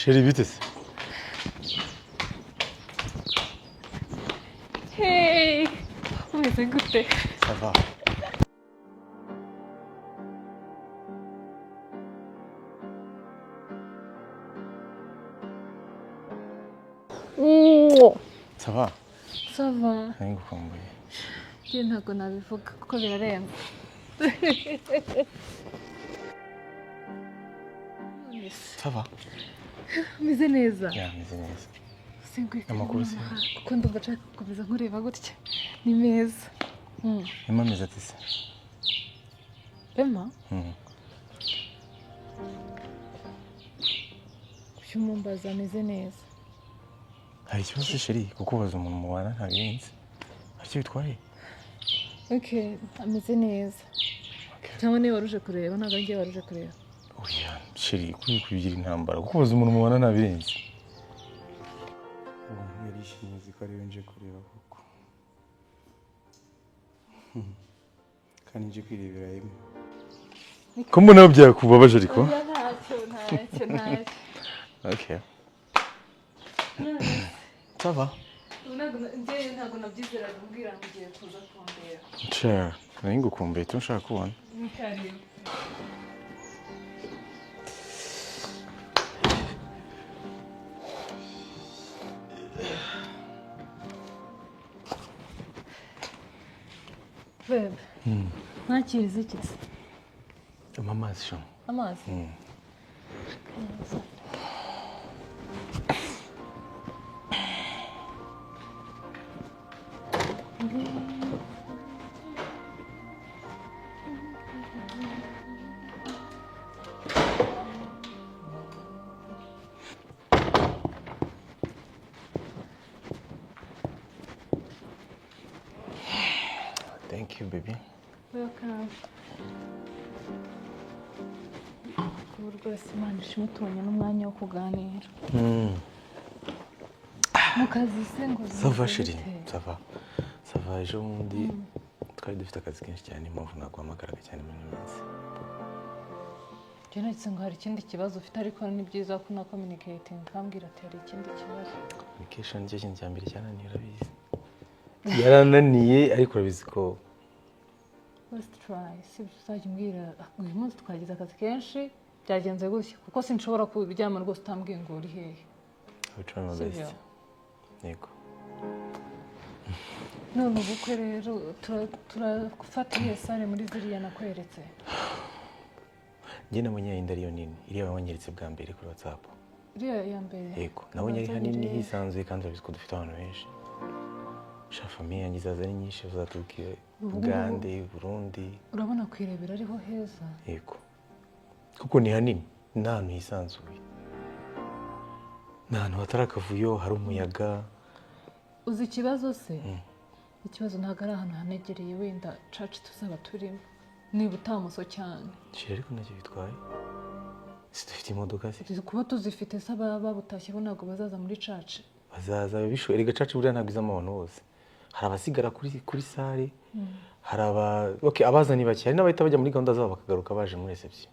Chérie, bitese. Hey, umeze gute? Ça va. Ça va. Ça va. Nigukumbuye. Njye ntabwo nabivuga kuko birarenze. Ça va. Meze neza. Ya, meze neza. Amakuru se. Kuko ndumva nshaka gukomeza nkureba gutya. Ni meza. Emma meze ate se? Emma? Uyu mumbaza ameze neza. Hari ikibazo se chérie kuko ubaza umuntu mubana ntabirenze. Hari icyo bitwaye? Okay, ameze neza. Cyangwa niba waruje kureba ntabwo ngiye waruje kureba. Oya, chérie kuri kubigira intambara kuko ubaza umuntu mubana ntabirenze. Yarishimye ko ari nje kureba koko. Kandi nje kwirebera yemwe. Ko mbona byakubabaje ariko? Ntacyo. Okay. Ça va. Ntabwo nabyizeraga mbwira ngo ugiye kuza kumbera. Cher, nari ngukumbuye tunshaka kubona. Karibu. Bebe. Ntakiriza iki se? Amazi sho. Amazi? Thank you, baby. Welcome. Ubu rwose Imana ishimwe tubonye n'umwanya wo kuganira. Mu kazi se ngo Ça va chérie, ça va. Ça va, ejo bundi twari dufite akazi kenshi cyane impamvu naguhamagaraga cyane muri iyi minsi. Njye nahise ngo hari ikindi kibazo ufite ariko ni byiza ko na communicating kambwira ati hari ikindi kibazo. Communication nicyo kintu cya mbere cyananiye urabizi. Yarananiye ariko urabizi ko Let's try. Si uzajya umbwira uyu munsi twagize akazi kenshi byagenze gutya kuko sinshobora kubyama rwose utambwiye ngo uri hehe. I will try my best. Yego. None ubukwe rero turafata iyo sare muri ziriya nakweretse. Njye nabonye yayindi ariyo nini iriya wanyeretse bwa mbere kuri WhatsApp. Iriya ya mbere? Yego. Nabonye ari hanini hisanzuye kandi urabizi ko dufite abantu benshi. Sha famille yanjye izaza ari nyinshi uzaturukiye Uganda, Burundi. Urabona kwirebera ariho heza? Yego. Kuko ni hanini n'ahantu hisanzuye. N'ahantu hatari akavuyo hari umuyaga. Uzi ikibazo se? Ikibazo ntabwo ari ahantu hanegereye wenda church tuzaba turimo. Niba utamuso cyane. Chere ariko ntacyo bitwaye. Dufite imodoka se? Kuba tuzifite se babutashye bo ntabwo bazaza muri church. Bazaza bisho erega church buriya ntabwo izamo abantu bose. Hari abasigara kuri sare. Hari abaza ni bake. Hari n'abahita bajya muri gahunda zabo bakagaruka baje muri reception.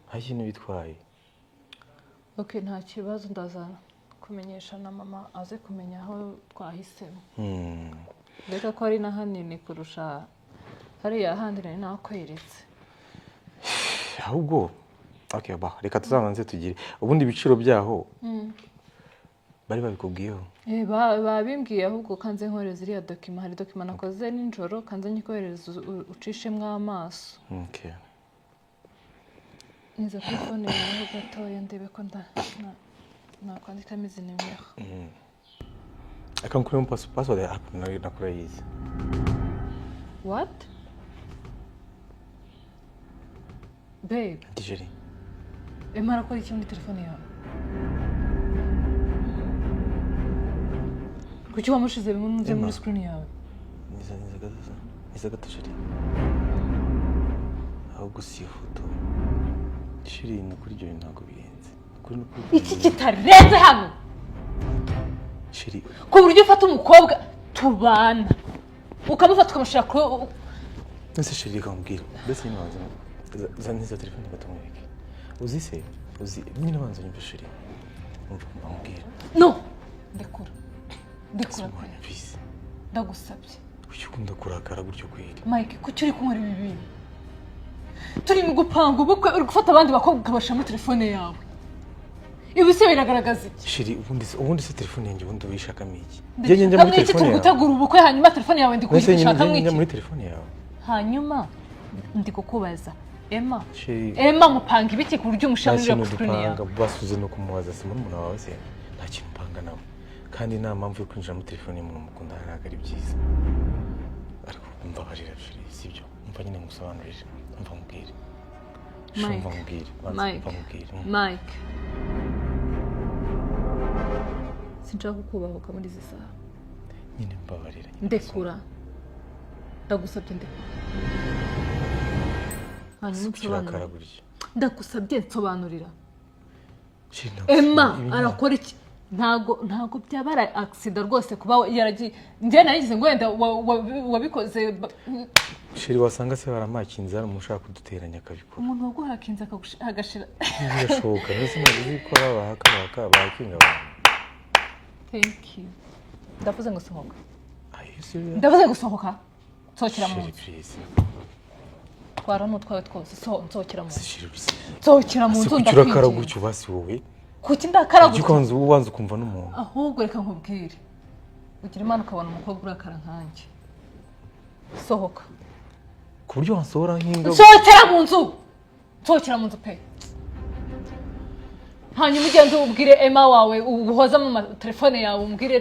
Hari ikintu bitwaye. Okay, nta kibazo ndaza kumenyesha na mama aze kumenya aho twahisemo. Reka ko ari na hanini kurusha hariya handi nari nakweretse. Ahubwo okay reka tuzabanze tugire ubundi ibiciro byaho. Bari babikubwiyeho? Babimbwiye ahubwo kanze nkoreza iriya document hari document nakoze ninjoro kanze nyikohereza ucishemwe amaso. Okay. Niza kuri phone yawe gatoya ndebe ko nakwandika mizi nimero. Akankuremo password ya app nakora yize. What? Babe. Dijeri. Emara ko iki muri telefone yawe? Kuki wamushize bimwe muri screen yawe? Niza gato chérie. Ahubwo si ifoto. Chérie nakuri ibyo ntabwo birenze. Iki kitarenze hano? Chérie. Ku buryo ufata umukobwa tubana ukamufata ukamushira ko Ese chérie kambwira. Mbese ni waza. Zaniza telefone gato mweke. uzi se uzi nyine banza nyumve sheri mbambwira no ndekura mvise ndagusabye uyu ukunda kurakara gutyo kweri Mike kuki uri kunkora ibi bintu turi mu gupanga ubukwe uri gufata abandi bakobwa ukabashiramo telefone yawe ibi se biragaragaza iki sheri ubundi se telefone yanjye ubundi uyishakamo iki njye muri telefone yawe gutegura ubukwe hanyuma telefone yawe ndi kuyishakamo iki muri telefone yawe hanyuma ndi kukubaza Emma mupanga ibiki ku buryo umushamurira ku screen yawe basuze no kumubaza se muri umuntu wawe se nta kintu mpanga namo kandi nta mpamvu yo kwinjira muri telefone y'umuntu mukundana ntabwo ari byiza ariko mbabarira sheri sibyo umva nyine ngusobanurire umva mubwire Mike sinshaka kukubahuka muri izi saha nyine mbabarira ndekura ndagusabye ndekura hanyuma nsobanurira ndagusabye nsobanurira Emma arakora iki ntago byabara accident rwose kuba yaragiye njye nagize ngo wenda wabikoze sheri wasanga se baramakinze ari umushaka kuduteranya akabikora umuntu waguhakinze agashira birashoboka ndetse nagize ko bahaka bakinga abantu thank you ndavuze ngo sohoka ndavuze gusohoka sohokera mu nzu twara n'utwawe twose nsohokera mu nzu nsohokera mu nzu ndakwinginze gutyo basi wowe kuki ndakara gutyo ugikonze ubanza ukumva n'umuntu ahubwo reka nkubwire ugira imana ukabona umukobwa urakara nkanjye sohoka ku buryo wansohora nk'inga nsohokera mu nzu pe hanyuma ugende ubwire Emma wawe uhoza mu telefone yawe umbwire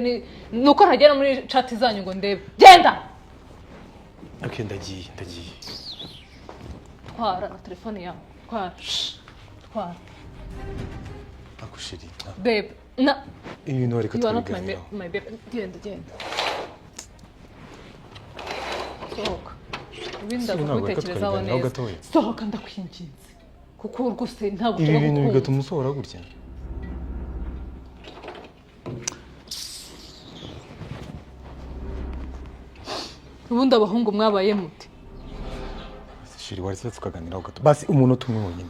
nuko ntagera muri chat zanyu ngo ndebe genda okay ndagiye twara na telefone yawe twara akushiri babe na ibintu reka tubiganire my babe genda sohoka ibinda kugutekerezaho neza sohoka ndakwinginze kuko rwose ntabwo ibi bintu bigatuma usohora gutya ubundi abahungu mwabaye muti shiri wari se tukaganiraho gato basi umuntu umwe wonyine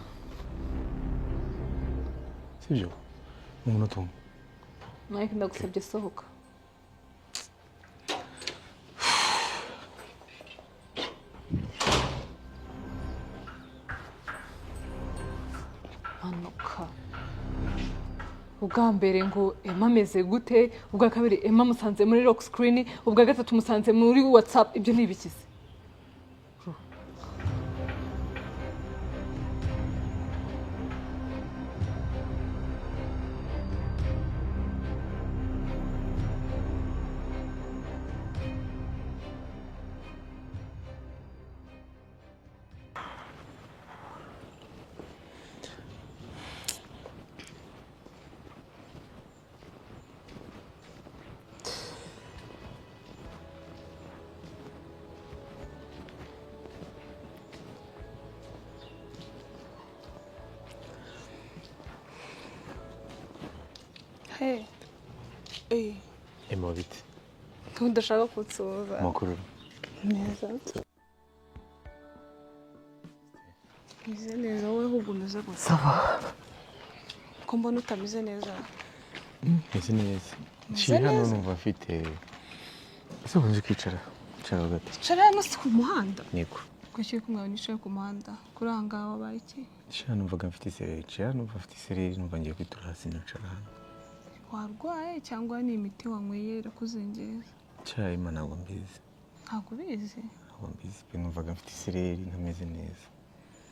sibyo umuntu umwe Mike ndagusabye sohoka hanuka ubwa mbere ngo Emma ameze gute ubwa kabiri Emma musanze muri lock screen ubwa gatatu musanze muri WhatsApp ibyo ni ibikize Emma bite ndashaka kutsuza makuru neza neza wowe ahubwo umeze gute sava ko mbona utameze neza meze neza nshiri hano numva mfite ese kunje kwicara hagati cara hano si ku muhanda niko kuki kumwe nicaye ku muhanda kuranga wabaye iki nshira numvaga mfite isereri numva mfite isereri numva ngiye kwitura hasi nicara hano warwaye cyangwa ni imiti wanyweye irakuzengeza cyayi Imana ntabwo mbizi ntabwo mbizi pe numvaga mfite isereri ntameze neza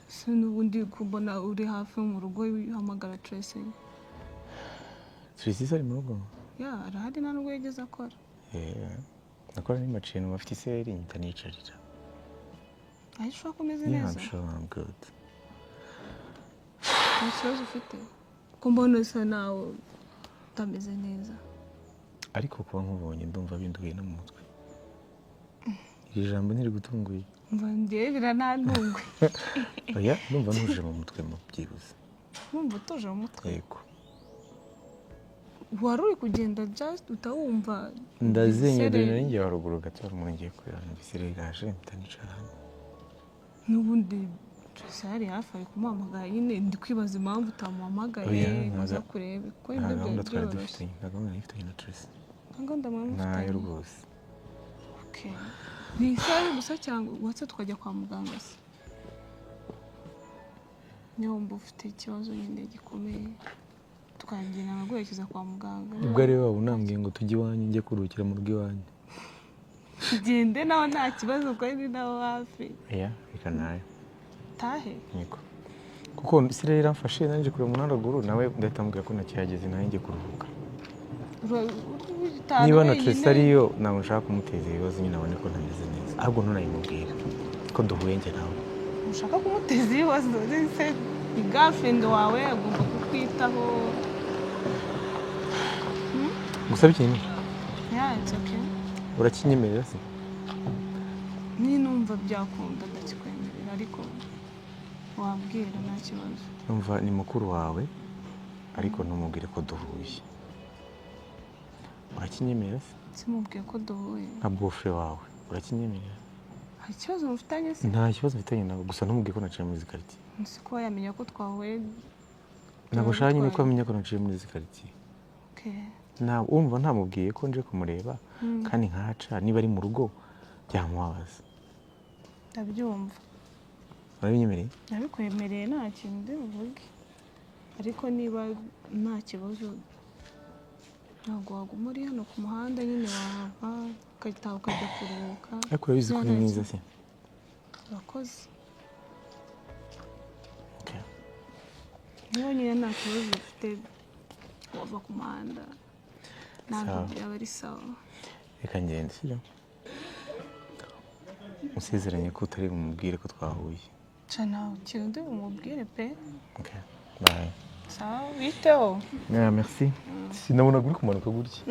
se n'ubundi kubona uri hafi mu rugo uhamagara Tracy ari mu rugo arahari nta nubwo yigeze akora nakora ni maciye numva mfite isereri mpita nicarira ushobora kumeze neza I'm good nta kibazo ufite ko mbona usa nawe utameze neza ariko kuba nkubonye ndumva binduye no mu mutwe iri jambo ntiri gutunguye mva ndiye biranantunguye oya ndumva ntuje mu mutwe mu byibuze wumva utuje mu mutwe yego wari uri kugenda just utawumva ndazenyedera n'ingiye haruguru gato hari umuntu ngiye kureba numvise riraje mpita nicara hano n'ubundi Tracy hari hafi ari kumuhamagara nyine ndi kwibaza impamvu utamuhamagaye uza kurebe ko ibyo byari byoroshye. Nta gahunda nifitanye na Tracy. Ntabwo ndamufitanye. Ntayo rwose. Okay. Ni isaha gusa cyangwa watse tukajya kwa muganga se? Niba wumva ufite ikibazo nyine gikomeye tukagenda nkaguherekeza kwa muganga. Ubwo ari wowe unambwiye ngo tujye iwanyu njye kuruhukira mu rugo iwanyu. Gende nawe nta kibazo kuko ni nawe hafi. Reka nayo. Tahe? Niko. Kuko sire iramfashe nanjye kure mu naraguru nawe ndahita mbwira ko nakihageze nawe njye kuruhuka. Niba na Tracy ariyo ntabwo nshaka kumuteza ibibazo nyine abone ko ntameze neza. Ahubwo ntunayimubwira ko duhuye njye nawe. Ushaka kumuteza ibibazo se ni girlfriend wawe agomba kukwitaho. Gusaba ikintu? It's okay. Urakinyemerera se? Ni numva byakunda ndakikwemerera ariko wabwira nta kibazo. Numva ni mukuru wawe ariko ntumubwire ko duhuye. Urakinyemerera se? Simubwiye ko duhuye. Nka boyfriend wawe urakinyemerera? Hari ikibazo mufitanye se? Nta kibazo mfitanye nawe gusa ntumubwiye ko naciye muri izi quartier. Nzi ko yamenya ko twahuye. Ntabwo nshaka nyine ko amenya ko naciye muri izi quartier. Okay. Umva ntamubwiye ko nje kumureba kandi nkaca niba ari mu rugo byamubabaza. Ndabyumva. Urabinyemereye? Nabikwemereye nta kintu ndi buvuge. Ariko niba nta kibazo ntabwo waguma uri hano ku muhanda nyine wahava ukajya kuruhuka. Ariko urabizi ko ni mwiza se? Urakoze. Okay. Niba nyine nta kibazo ufite wava ku muhanda ntabwo byaba ari sawa. Reka ngende sibyo? Usezeranye ko utari bumubwire ko twahuye. Nta kintu ndi bumubwire pe. Okay. Bye. Sawa biteho. Merci. Sinabonaga uri kumanuka gutya.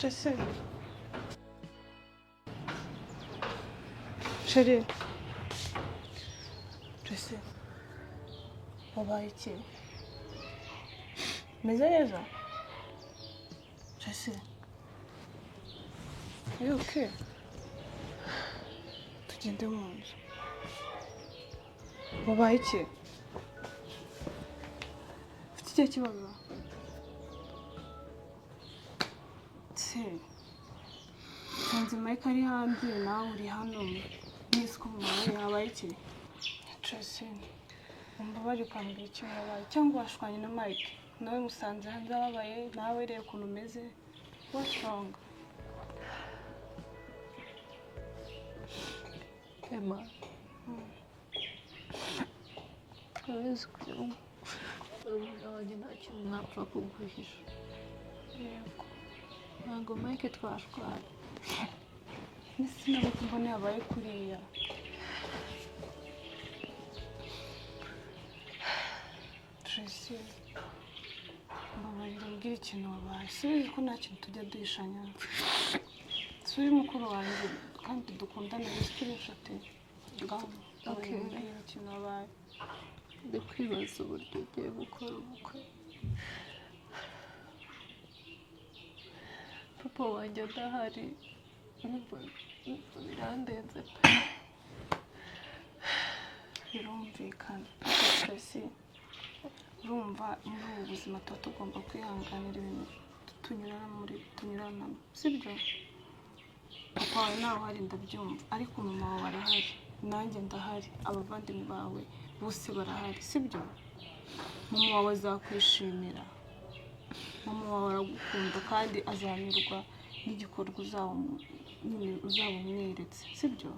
Tracy. Chérie. Tracy. Wabaye iki? Meze neza? Tracy. Are you okay? Tugende mu nzu. Wabaye iki? Ufite icyo kibazo? Nzi Mike ari hanze nawe uri hano nisi ko mwawe yabaye iki? Tracy, umbabarire ukambwira icyo yabaye cyangwa washwanye na Mike nawe musanze hanze ababaye nawe rero ukuntu umeze. What's wrong? Emma. Urabizi ko urumuna wanjye nta kintu mwapfa kuguhisha. Yego. Ntabwo Mike twashwanye. Nisi nabo mbona yabaye kuriya. Tracy, mbabarira mbwira ikintu wabaye. Sibizi ko nta kintu tujya duhishanya. Suri mukuru wanjye kandi dukundana turi inshuti. Okay. Mbwira ikintu wabaye. Ndi kwibaza uburyo ugiye gukora ubukwe. Papa wanjye adahari. Birandenze pe. Birumvikana. Tracy, urumva muri ubu buzima tuba tugomba kwihanganira ibintu tunyuranamo, sibyo? Papa wawe nawe uhari ndabyumva ariko mama wawe arahari nanjye ndahari abavandimwe bawe bose barahari sibyo mama wawe azakwishimira mama wawe aragukunda kandi azanyurwa n'igikorwa uzaba umweretse sibyo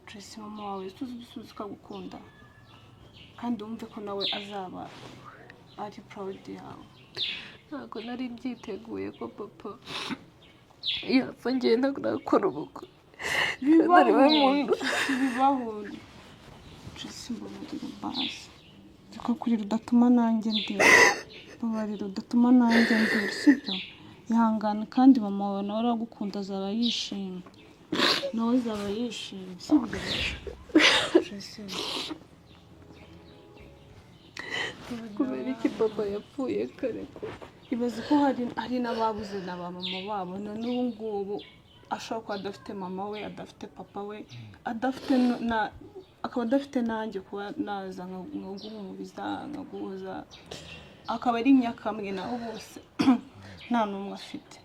Tracy mama wawe tuzi ko agukunda kandi wumve ko nawe azaba ari proud yawe ntabwo nari mbyiteguye ko papa yapfa ngenda nakora ubukwe bibaho Tracy mbabarira basi reka kurira udatuma nanjye ndira mbabarira udatuma nanjye ndira sibyo ihangane kandi mama wawe nawe aragukunda azaba yishimye nawe azaba yishimye sibyo Tracy kubera iki papa yapfuye kare ko ibaze ko hari n'ababuze na ba mama babo none ubu ngubu ashobora kuba adafite mama we adafite papa we adafite akaba adafite nanjye kuba naza nkaguhumuriza nkaguhoza akaba ari nyakamwe naho bose nta n'umwe afite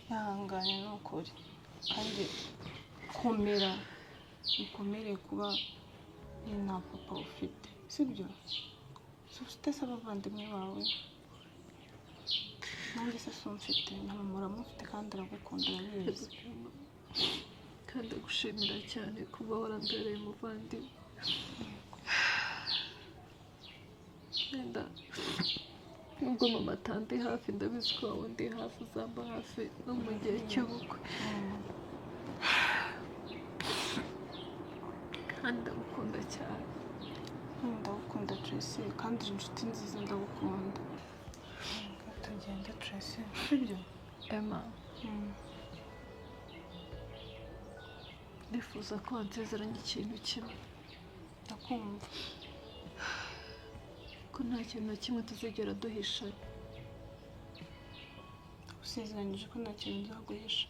yahanganye n'ukuri kandi komera bikomere kuba nta papa ufite sibyo ufite se abavandimwe bawe nanjye se mfite na mama uramufite kandi aragukunda urabizi kandi gushimira cyane kuba warambereye umuvandimwe wenda nubwo mama atandi hafi ndabizi ko wowe ndi hafi uzamba hafi no mu gihe cy'ubukwe kandi ndagukunda cyane ndagukunda Tracy kandi uri inshuti nziza ndagukunda tugende Tracy sibyo Emma ndifuza ko wansezeranya ikintu kimwe ndakumva ko nta kintu na kimwe tuzigera duhishanya usezeranyije ko nta kintu nzaguhisha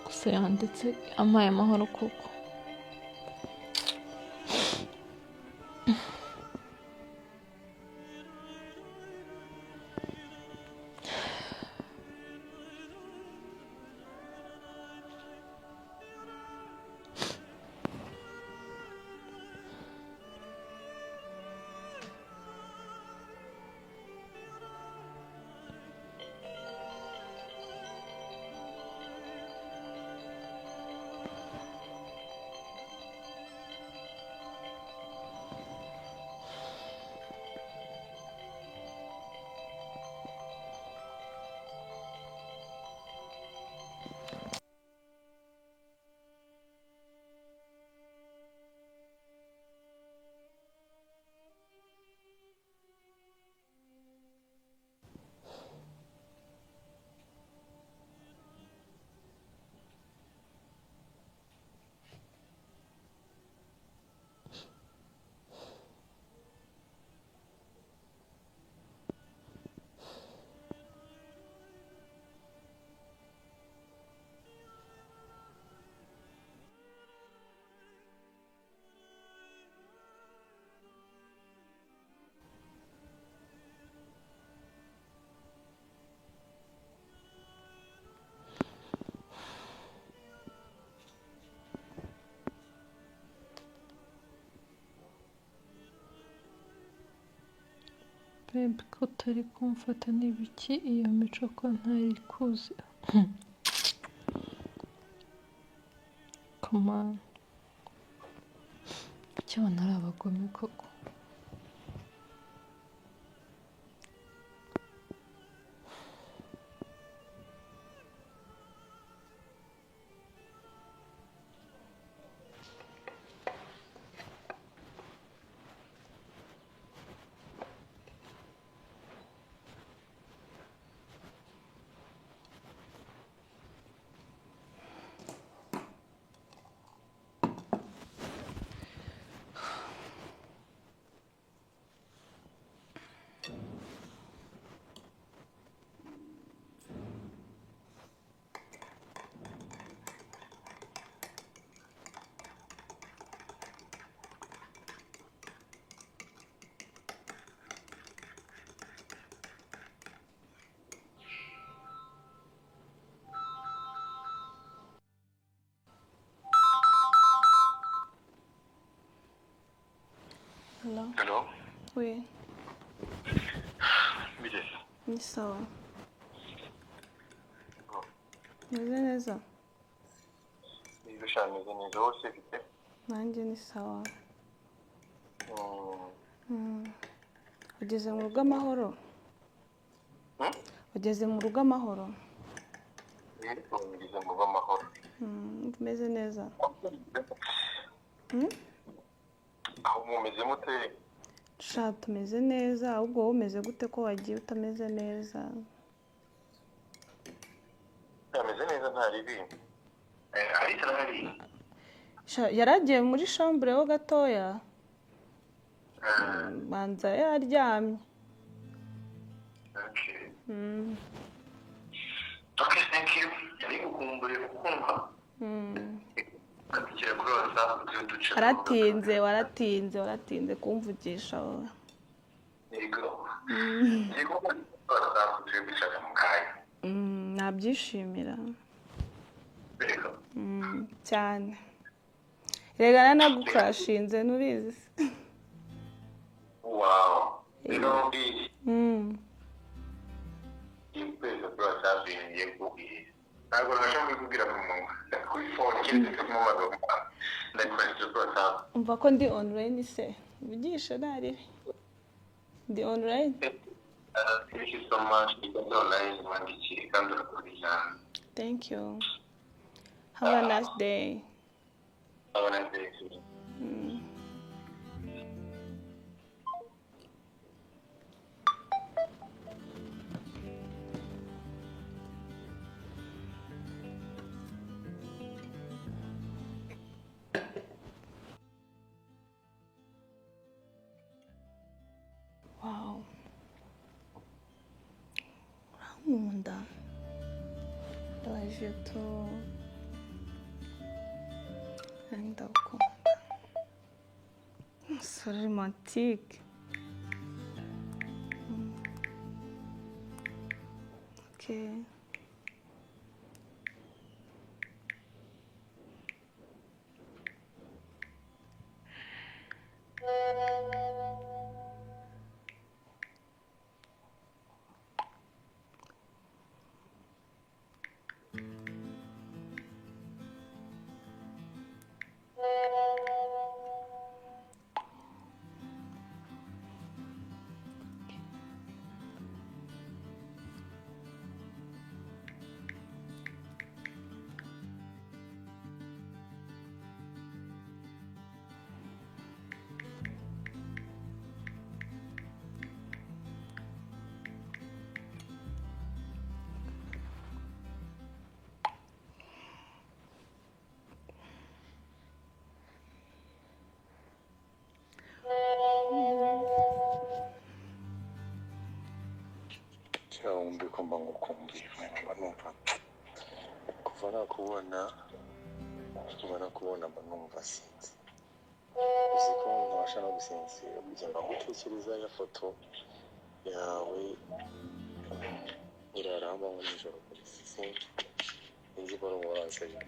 gusa yanditse ampaye amahoro kuko Babe ko utari kumfata n'ibiki iyo mico ko ntayikuzi. Come on. Cyabona ari abagome koko. Hello? Hello? Oui, Bigeze. ni sawa. Meze neza? Niba ushameze neza wose bite? Nanjye ni sawa. Ugeze mu rugo amahoro? Ugeze mu rugo amahoro? Ngeze mu rugo amahoro. Meze neza? Aho mumeze mute? Sha tumeze neza, ahubwo wowe umeze gute ko wagiye utameze neza? Ameze neza ntari ibintu. Ariko arahari. Sha yaragiye muri chambre ho gatoya? Banza yaryamye. Okay. Okay, thank you. Yari gukumbure kumva. Katikira kuri WhatsApp duce. Waratinze kumvugisha wowe. Yego. Yego. WhatsApp duce mu kanya. Nabyishimira. Yego. Cyane. Regana nagukrashinze nubizi. Wow. Rero ndi. Impeza kuri WhatsApp ngiye kubwira. Ntabwo nashobora kubwira umuntu. Kuri phone cyangwa se mu magambo. Ndakwandikira kuri WhatsApp. Umva ko ndi online se. Uvugisha nari. Ndi online. Thank you so much. Because online mwandikire kandi urakurikirana. Thank you. Have a nice day. Have a nice day. Wow. Ramunda. Love you too. Ndakunda. So romantique. Okay. Wumve ko mba ngukumbuye mba numva kuva nakubona mba numva sinzi uzi ko ntabasha no gusinzira kugira ngo ngutekereza ya foto yawe iraramba mu nijoro kuri sinzi ko n'ubu wansabye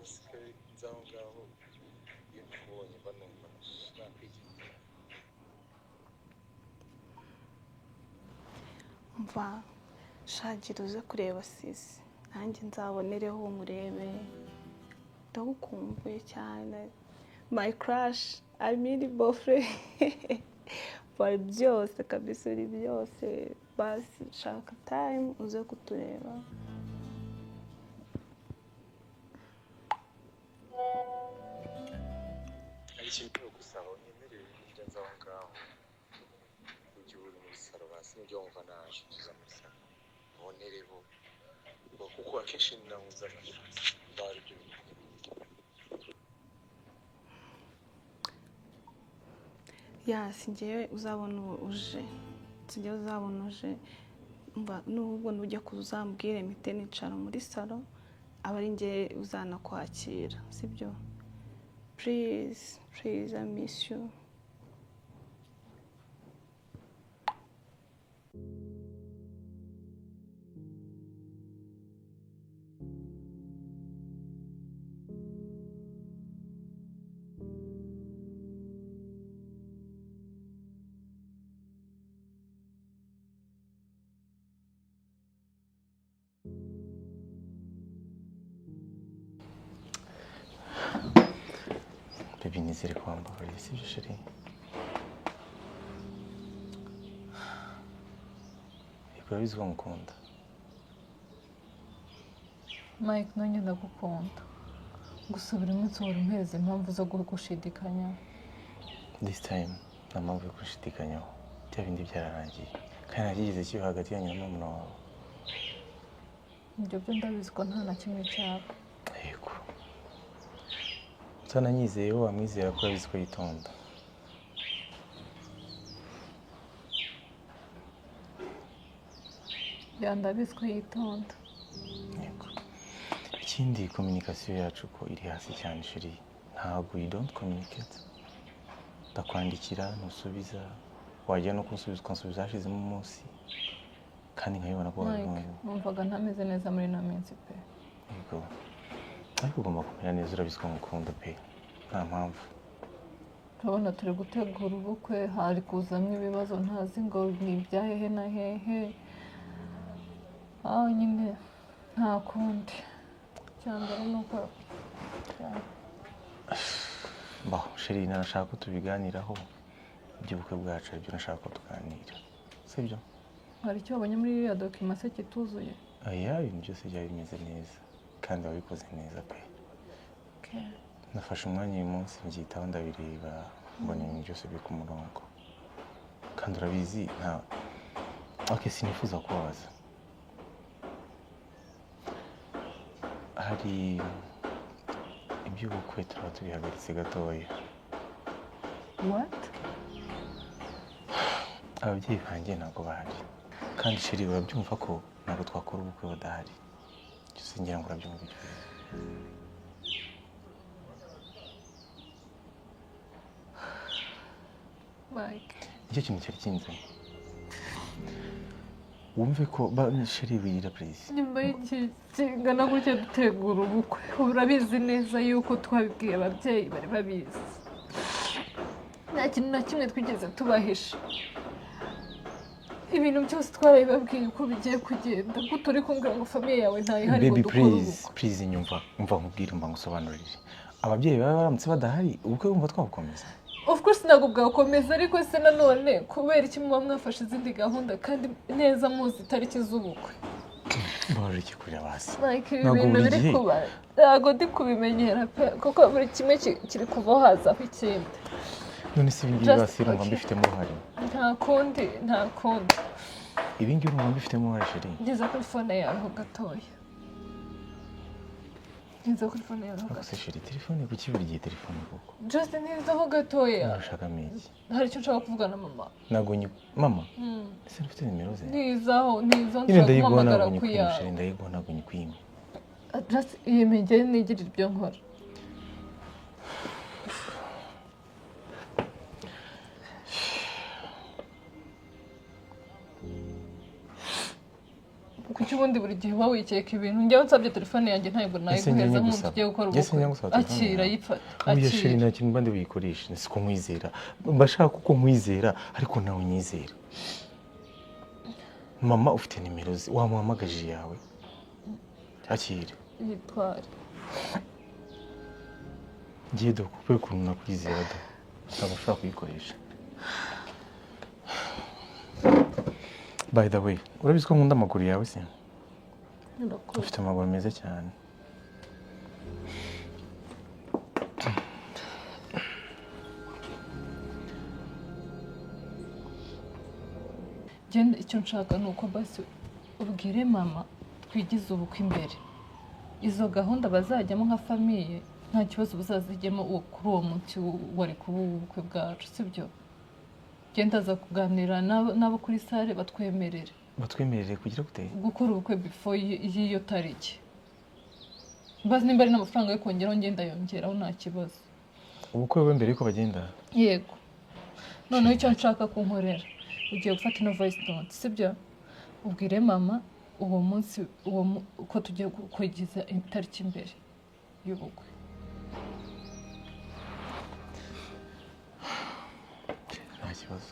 usigaye nzaho ngaho iyo nkubonye mba numva nakwigendera. mva shagira uze kureba sisi nanjye nzabonereho murebe ndagukumbuye cyane my crush I mean boyfriend bari byose kabisa uri byose basi shaka time uze kutureba hari ikintu cyo gusaba unyemerere njya nzaho ngaho ujye uri muri salo basi nibyo wumva naje tuza muri salo ubonereho kuko akenshi nahuza bari ibyo singewe uzabona uje singewe uzabona uje nubwo nujya kuza uzambwire mpite nicara muri salo aba ari ngewe uzanakwakira sibyo please I miss you. Baby nizere ko wambabariye sibyo sheri urabizi ko ngukunda Mike nanjye ndagukunda gusa buri munsi uhora umpeza impamvu zo gushidikanya this time nta mpamvu yo gushidikanyaho bya bindi byararangiye kandi ntakigeze kiba hagati yanyu n'umuntu wawe ibyo byo ndabizi ko nta na kimwe cyaba yego utananyizeye wowe wamwizera ko yabizi ko yitonda ndabizi ko yitonda yego ikindi communication yacu ko iri hasi cyane sheri ntabwo you don't communicate ndakwandikira ntusubiza wajya no kunsubiza hashizemo umunsi kandi nkayibona ko wabibonye numvaga ntameze neza muri ino minsi pe yego ariko ugomba kumera neza urabizi ko ngukunda pe nta mpamvu turabona turi gutegura ubukwe hari kuzamo ibibazo ntazi ngo ni ibya hehe na hehe nyine nta kundi cyambere ni uko sheri nashaka ko tubiganiraho iby'ubukwe bwacu aribyo nashaka ko tuganira sibyo hari icyo wabonye muri iriya dokima se kituzuye ibintu byose byari bimeze neza kandi wabikoze neza pe nafashe umwanya uyu munsi mbyitaho ndabireba mbona ibintu byose biri ku murongo kandi urabizi sinifuza kubabaza hari iby'ubukwe turaba tubihagaritse gatoya what ababyeyi banjye ntabwo bahari kandi sheri urabyumva ko ntabwo twakora ubukwe badahari byose ngira ngo urabyumva ibyo nicyo kintu cyari kinzanye wumve ko sheri wirira please nyuma y'igihe kingana gutya dutegura ubukwe urabizi neza yuko twabibwiye ababyeyi bari babizi nta kintu na kimwe twigeze tubahisha ibintu byose twarabibabwiye uko bigiye kugenda guto uri kumbwira ngo famiye yawe ntayihari ngo dukore ubukwe please nyumva nkubwire mba ngusobanurire ababyeyi baba baramutse badahari ubukwe wumva twabukomeza of course ntabwo bwakomeza ariko se nanone kubera iki muba mwafashe izindi gahunda kandi neza muzi itariki z'ubukwe mbabare iki kurya basi ibintu biri kuba ntabwo ndi kubimenyera pe kuko buri kimwe kiri kuvaho hazaho ikindi none se ibingibi basi urumva mbifitemo uruhare nta kundi ibingibi urumva mbifitemo uruhare sheri ngeze kuri fone yawe ho gatoya ngeze kuri fone yawe ho gatoya sheri telefone kuki buri gihe telefone koko just ntizaho gatoya urashakamo iki hari icyo nshaka kuvugana na mama ntabwo mama ese ufite nimero ze ntizaho nshaka guhamagara ku yawe sheri ndayiguha ntabwo nyikwima just yemeye nigirira ibyo nkora kuki ubundi ubundi buri gihe uba wikeka ibintu njyewe nsabye telefone yanjye ntabwo nayiguheza nk'umuntu ugiye gukora ubukwe akira yifata akira sheri nta kintu mba ndi buyikoreshe siko nkwizera mbashaka kuko nkwizera ariko nawe unyizera mama ufite nimero ze wamuhamagaje yawe akira yitware ngiye dokubera ukuntu nakwizera do ntabwo ushobora kuyikoresha. By the way, urabizi ko nkunda amaguru yawe se? Ufite amaguru meza cyane. Genda icyo nshaka ni uko basi ubwire mama twigize ubukwe imbere. Izo gahunda bazajyamo nka famiye nta kibazo buzazijyemo kuri uwo munsi wari kuba ubukwe bwacu sibyo? Genda za kuganira nabo kuri sale batwemerere. Batwemerere kugira gute? Gukora ubukwe before y'iyo tariki. Bazi nimba ari n'amafaranga yo kongeraho ngenda yongeraho nta kibazo. Ubukwe bwe mbere yuko bagenda? Yego. Noneho icyo nshaka kunkorera ugiye gufata ino voice note sibyo? Ubwire mama uwo munsi uko tugiye kwigiza itariki imbere y'ubukwe. Nta kibazo.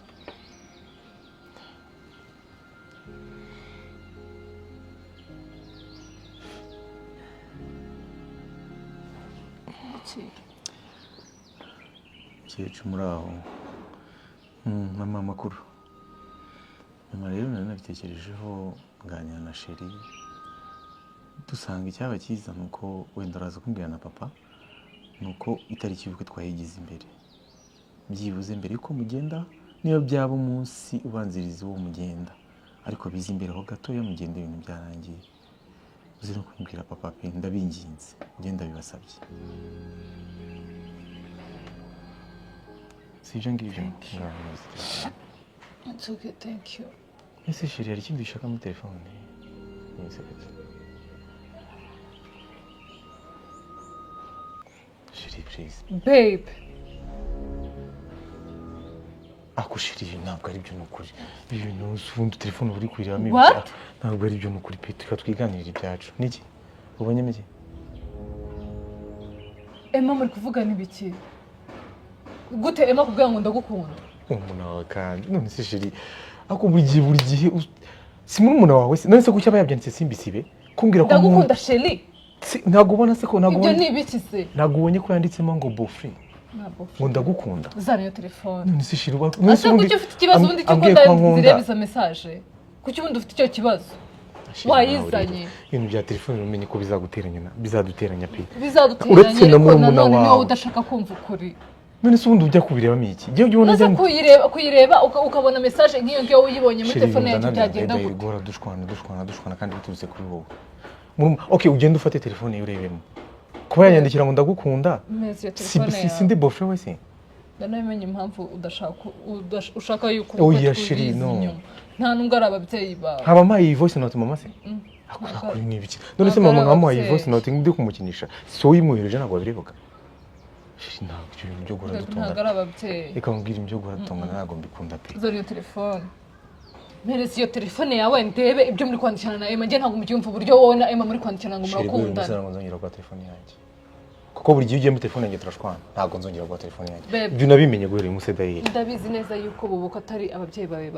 Cyecu muri aho mama makuru. Mama rero nari nabitekerejeho nganira na sheri dusanga icyaba cyiza nuko wenda araza kumbwira na papa nuko itariki y'ubukwe twayigize imbere byibuze mbere yuko mugenda niyo byaba umunsi ubanziriza uwo mugenda ariko bize imbere ho gato yo mugenda ibintu byarangiye uzi no kumbwira papa pe ndabinginze ngenda bibasabye sivyo ngivyo. It's okay, thank you. Ese sheri hari ikindi ushaka muri telefone? Sheri please. Babe. Ako sheri ntabwo ari byo nukuri. Ibintu usundi telefone uri kwiramo ibyo. Ntabwo ari byo nukuri pe tukatwiganirira ibyacu. Niki? Ubonye miki? Emma muri kuvugana ibiki? Gute Emma kubwira ngo ndagukunda? Umuntu wawe kandi none se sheri ako buri gihe si muri umuntu wawe se none se kuki aba yabyanditse simbisibe kumbwira ko ndagukunda sheri ntabwo ubona se ko ntabwo ibyo ni ibiki se ntabwo ubonye ko yanditsemo ngo bofre ngo ndagukunda zana iyo telefone none se sheri ase kuki ufite ikibazo ubundi cyo kunda izo message kuki ubundi ufite icyo kibazo wayizanye ibintu bya telefone umenye ko bizaduteranya pe uretse na murumuna wawe niwe udashaka kumva ukuri. None se ubundi ujya kubirebamo iki? Giye ubona nza kuyireba ukabona message nk'iyo ngiyo uyibonye muri telefone yawe byagenda gute? Gora dushwana kandi biturutse kuri wowe. Okay, ugenda ufate telefone urebemo. Kuba yanyandikira ngo ndagukunda. Sindi bofre wese. Ndanabimenye impamvu ushaka yuko oya sheri no. Nta nubwo ari ababyeyi bawe. Haba mayi voice note mama se? Akuri n'ibiki. None se mama nkamuhaye voice note ndi kumukinisha. So yimuhereje ntabwo biribuka. Ntabwo ibyo gura dutonga. Ntabwo ari ababyeyi. Reka mbwira ibyo gura dutonga ntabwo mbikunda pe. Zori iyo telefone. Merezi iyo telefone yawe ndebe ibyo muri kwandikana na Emma nge ntabwo mubyumva uburyo wowe na Emma muri kwandikana ngo murakundana. Sheri ngo nzongera kwa telefone yanjye. Kuko buri gihe ugiye muri telefone yanjye turashwana ntabwo nzongera kwa telefone yanjye. Ibyo nabimenye guhera mu sedayi. Ndabizi neza yuko bubuko atari ababyeyi bawe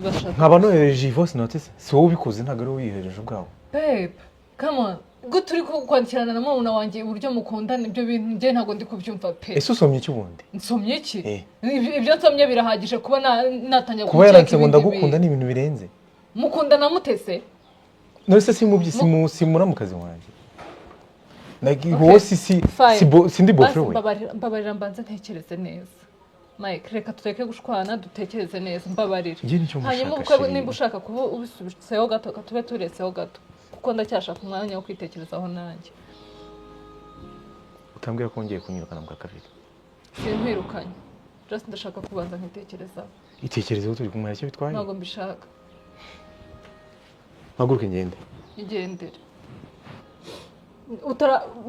bashaka. Nkaba nohereje voice note se si wowe ubikoze ntabwo ari wowe wihereje ubwawe. Babe, come on. Gute uri kwandikirana na mama wanjye uburyo mukundana ibyo bintu nge ntabwo ndi kubyumva pe. Ese usomye iki ubundi? Nsomye iki? Ibyo nsomye birahagije kuba natangira kuba yaranditse ngo ndagukunda ni ibintu birenze. Mukundana mutese? None se simura mu kazi wanjye. Wowe sindi bofre we. Mbabarira mbanze ntekereze neza. Mike, reka tureke gushwana dutekereze neza mbabarira. Hanyuma ubukwe nimba ushaka kuba ubisubiseho gato tube turetseho gato. Kuko ndacyashaka umwanya wo kwitekerezaho nanjye. Utambwira ko ngiye kunyirukana mu kabiri. Sinkwirukanye. Just ndashaka kubanza nkitekerezaho. Itekerezeho turi kumwe icyo bitwaye? Ntabwo mbishaka. Haguruke ngende. Igendere.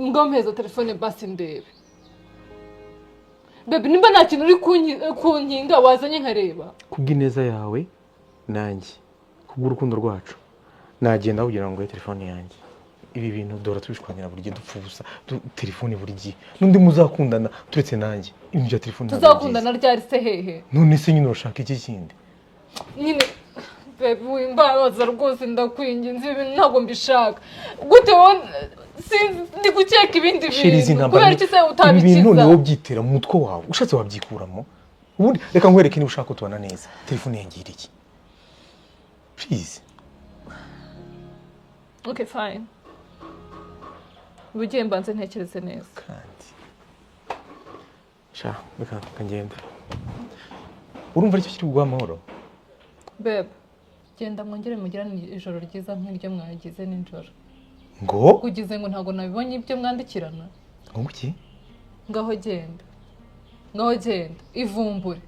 Ngompezo telefone basi ndebe. Baby nimba nta kintu uri kunkinga wazanye nkareba. Kubw'ineza yawe nanjye kubw'urukundo rwacu nagenda kugira ngo telefone yanjye ibi bintu dora tubishwanira buri gihe dupfa ubusa telefone buri gihe n'undi muzakundana turetse nanjye ibintu bya telefone tuzakundana ryari se hehe none se nyine urashaka iki kindi nyine bebe wimbabaza rwose ndakwinginze ibintu ntabwo mbishaka gute wowe ndi gukeka ibindi bintu kubera iki se utabikiza ibintu none wowe byitera mu mutwe wawe ushatse wabyikuramo ubundi reka nkwereke niba ushaka tubana neza telefone yangira iki please okay fine ugiye mbanze ntekereze neza kandi sha reka ngenda urumva aricyo kiri kuguha amahoro bebe genda mwongere mugirane ijoro ryiza nk'iryo mwagize nijoro ngo kugize ngo ntabwo nabibonye ibyo mwandikirana ngo iki ngaho genda ivumbure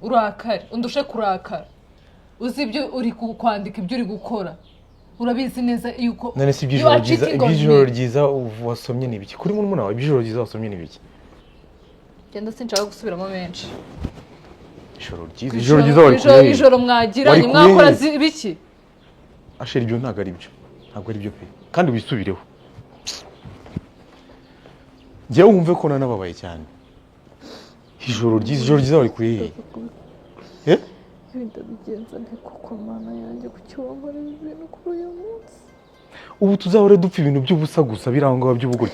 urakare undushe kurakara uzi ibyo uri kwandika ibyo uri gukora urabizi neza yuko none si iby'ijoro ryiza wasomye ni ibiki kuri murumuna wawe iby'ijoro ryiza wasomye ni ibiki genda sinshaka gusubiramo menshi ijoro ryiza wari kuye ijoro mwagiranye mwakora ibiki ashera ibyo ntabwo ari byo pe kandi wisubireho njyewe wumve ko nanababaye cyane ijoro ryiza wari kuye ndabigenza nte kuko mana yanjye kucyobora ibintu kuri uyu munsi ubu tuzahore dupfa ibintu by'ubusa gusa birangwa by'ubuguri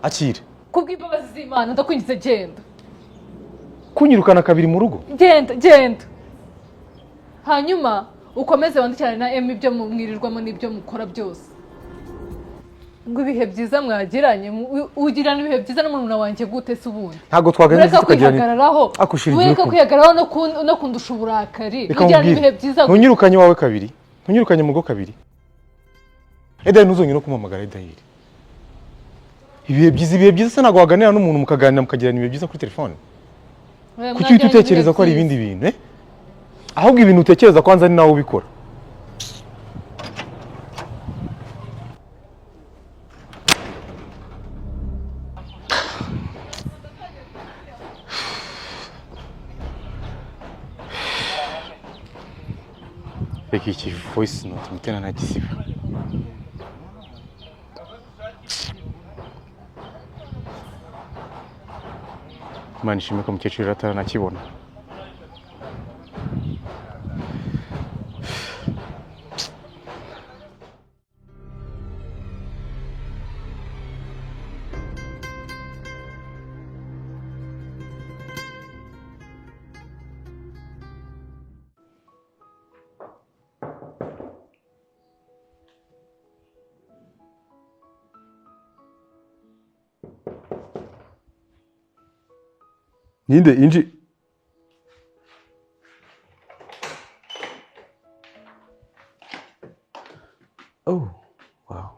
akire kubw'imbabazi z'Imana ndakwinjiza genda kunyirukana kabiri mu rugo genda hanyuma ukomeze wandikirane na Emmy ibyo mwirirwamo n'ibyo mukora byose ngo ibihe byiza mwagiranye ugirana ibihe byiza n'umuntu wanjye gute se ubundi ntabwo twaganiriza tukagirana ureka kwihagararaho no kundusha uburakari ugirana ibihe byiza ntunyirukanye wawe kabiri ntunyirukanye mu rugo kabiri Edahiri ntuzongere no kumuhamagara Edahiri ibihe byiza se ntabwo waganira n'umuntu mukaganira mukagirana ibihe byiza kuri telefone kuki uhita utekereza ko ari ibindi bintu ahubwo ibintu utekereza kwanza ni nawe ubikora reka iki voice note mutena ntagisiba Imana ishimwe ko mukecuru ataranakibona ninde inji oh wow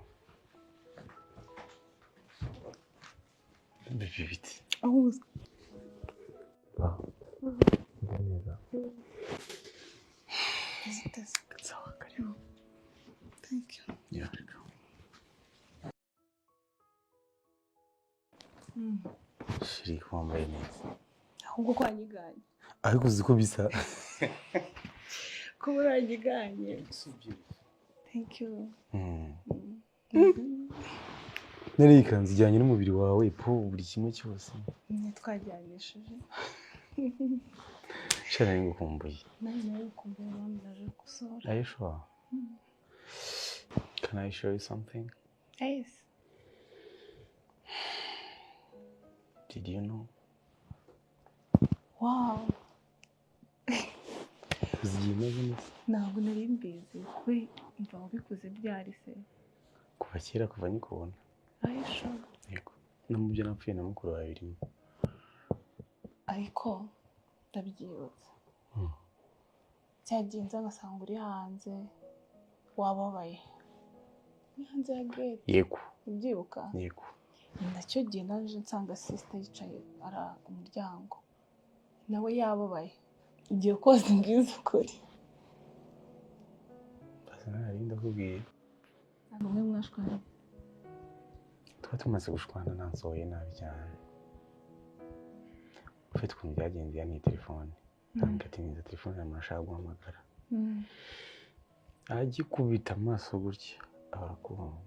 bibiti ahuze neza sawa karibu thank you yeah shiri wambaye neza ahubwo kwanyiganye ariko uzi ko bisa ko uranyiganye thank you nari ikanzu ijyanye n'umubiri wawe po buri kimwe cyose twajyanishije shara ngukumbuye nawe ukumbuye ndaje gusora are you sure can I show you something yes did you know wow uzigiye neza ntabwo nari mbizi kuri mva ubikuze byari se kuva kera kuva nyikubona ayisho yego no mu byo napfuye na mukuru wawe birimo ariko ndabyibutse cyagiye nza ngasanga uri hanze wababaye ni hanze ya gate yego ubyibuka yego ndacyo gihe naje nsanga sister yicaye ara umuryango nawe yababaye igiye koza ngize ukuri basa nari ndakubwiye ntabwo mwe mwashwanye tuba tumaze gushwana nansohoye nabi cyane ufite ukuntu byagendeye ni telefone ntabwo ati niza telefone umuntu ashaka guhamagara agikubita amaso gutya arakubona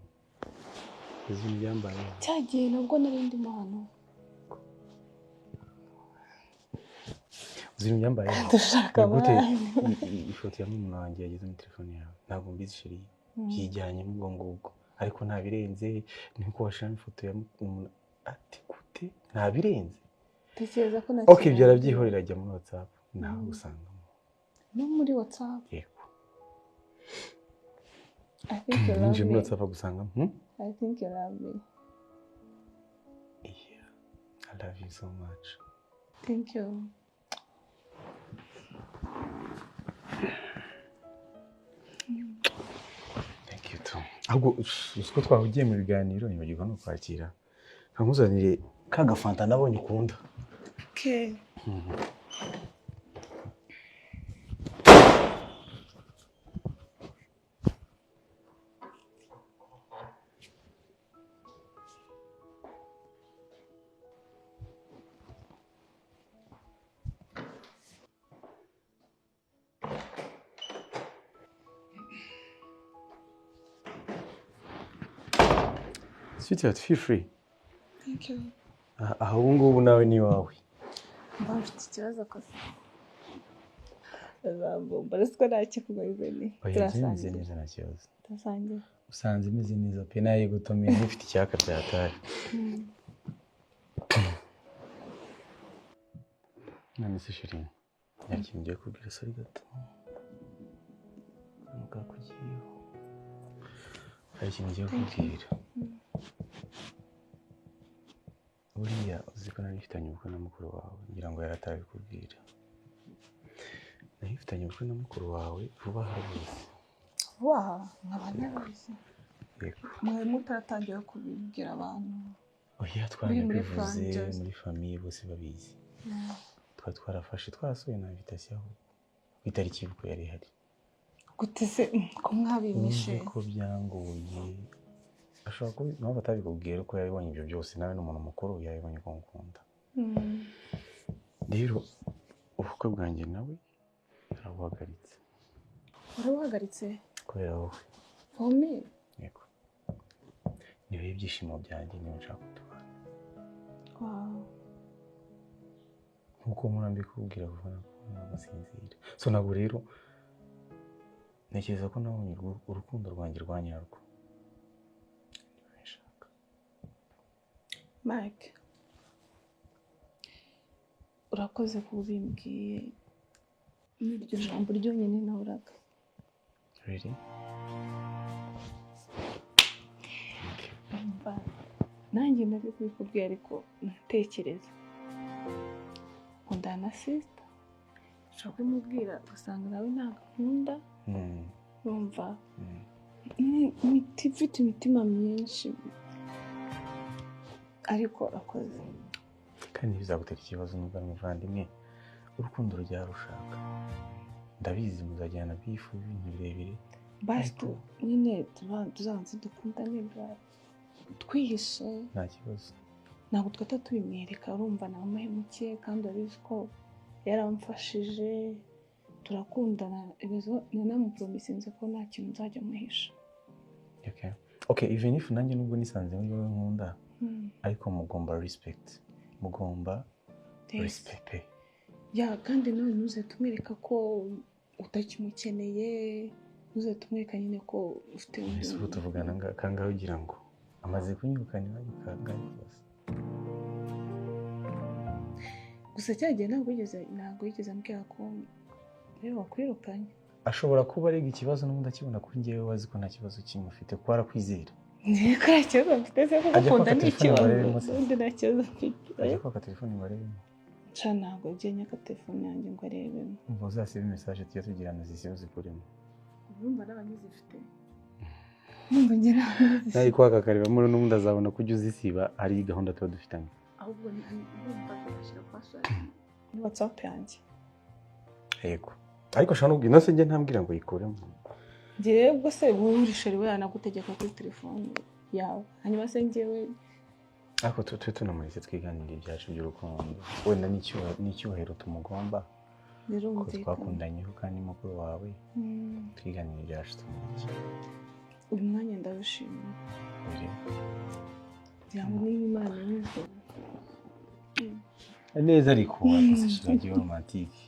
izi byambaye cyagiye nabwo narindi hano uzi byambaye ndashaka gute ifoto ya mama wanjye yageze muri telefone yawe ntabwo mbizi sheri yijyanye n'ubwo ngubwo ariko nta birenze niko washaka ifoto ya ati gute nta birenze tekereza ko okay ibyo arabyihorera ajya muri WhatsApp naho usangamo no muri WhatsApp yego I think you love muri me. WhatsApp gusangamo I think you love me. yeah I love you so much Thank you. thank you too ahubwo uko twahugiye mu biganiro nibagirwa no kwakira nkuzanire ka gafanta nabonye ukunda Okay. sweetheart feel free Thank you. aha ubu ngubu nawe ni wawe Mba mfite ikibazo kosa. Azambomba ariko ntacyo kubaza ni. imeze neza nta kibazo Turasangiye. usanze imeze neza pe naye gutomeye nk'ifite icyaka byatari none se shiri yakintu ngiye kubwira sori gato mugakugiyeho hari ikintu ngiye kubwira buriya uzi ko nari mfitanye ubukwe na mukuru wawe ngira ngo yaratabikubwira nari mfitanye ubukwe na mukuru wawe vuba aha rwose Vuba nkaba nabizi. yego Mwe mutaratangira kubibwira abantu. oya twanabivuze muri famiye bose babizi twari twarafashe twarasohoye na invitation aho ku itariki y'ubukwe yari ihari Gute se ko mwabimishe? ko byangoye ashobora kuba impamvu atabikubwira ko yabibonye ibyo byose nawe n'umuntu mukuru yabibonye ko ngukunda rero ubukwe bwanjye nawe arabuhagaritse Warabuhagaritse? kubera wowe Fome? yego niwe ibyishimo byanjye niwe nshaka kutubana Wow. nkuko mpora mbikubwira vuba nagasinzira so ntabwo rero ntekereza ko nabonye urukundo rwanjye rwa nyarwo nshaka Mike. Urakoze kubimbwiye. N'iryo jambo ryonyine naburaga. really Nanjye nari kubikubwira ariko ntekereza. Nkundana na sister. Ushobora kumubwira ugasanga nawe ntabwo akunda. Urumva? Mfite imitima myinshi. Ariko akoze. kandi bizagutera ikibazo n'ubwo ari umuvandimwe urukundo ryarushaka ndabizi muzajyana bifu ibintu birebire Basi nyine tuzanze dukundane bwa twihishe. nta kibazo Ntabwo twata tubimwereka urumva namuhemukiye kandi urabizi ko yaramfashije turakundana ibizo nanamupromisinze ko nta kintu nzajya muhisha. okay even if nanjye nubwo nisanze muri wowe nkunda ariko mugomba respect mugomba respect ya kandi nawe ntuze tumwereka ko utakimukeneye ntuze tumwereka nyine ko ufite ese ubu tuvugana kangahe ugira ngo amaze kunyirukana kangahe rwose gusa cyagiye ntabwo yigeze ambwira ko rero wakwirukanye ashobora kuba arega ikibazo n'ubundi akibona kuri njyewe wazi ko nta kibazo kimufite ko arakwizera niko nta kibazo mfite se ko gukunda ni ikibazo ubundi nta kibazo mfite ajya kwaka telefone ngo arebemo nca ntabwo agiye nyaka telefone yanjye ngo arebemo umva uzasiba message tujya tugirana zisibe zikuremo urumva n'abanyizifite numva njye n'abanyizifite nawe kwaka karebamo n'ubundi azabona ko ujya uzisiba ari gahunda tuba dufitanye ahubwo ndumva ngashyira password ni WhatsApp yanjye yego ariko shano ubwino se njye ntambwira ngo yikuremo njyewe ubwo se wowe uri sheri we yanagutegeka kuri telefone yawe hanyuma se njyewe ariko tunamurize twiganira ibyacu by'urukundo wenda n'icyubahiro tumugomba ko twakundanyeho kandi mukuru wawe twiganira ibyashize uyu mwanya ndabishimiye uri yaba n'Imana n'ijuru neza ariko wakoze romantike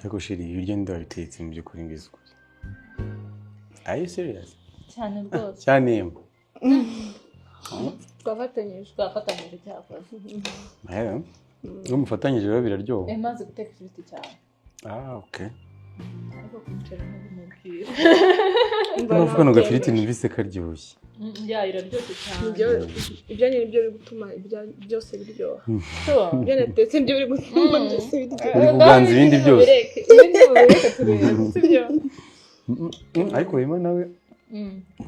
ariko shiri ibiryo ndabitetse mu by'ukuri mbizi ukuri are you serious cyane rwose cyane twafatanyije cyakoze mufatanyije rero biraryoha maze guteka ifiriti cyane okay ariko kumucera ntibimubwira ndavuga ngo gafiriti numvise karyoshye iraryoshye cyane ibyo nyine byo biri gutuma byose biryoha ibyo natetse byo biri gutuma byose biryoha biri kuganza ibindi byose ariko wema nawe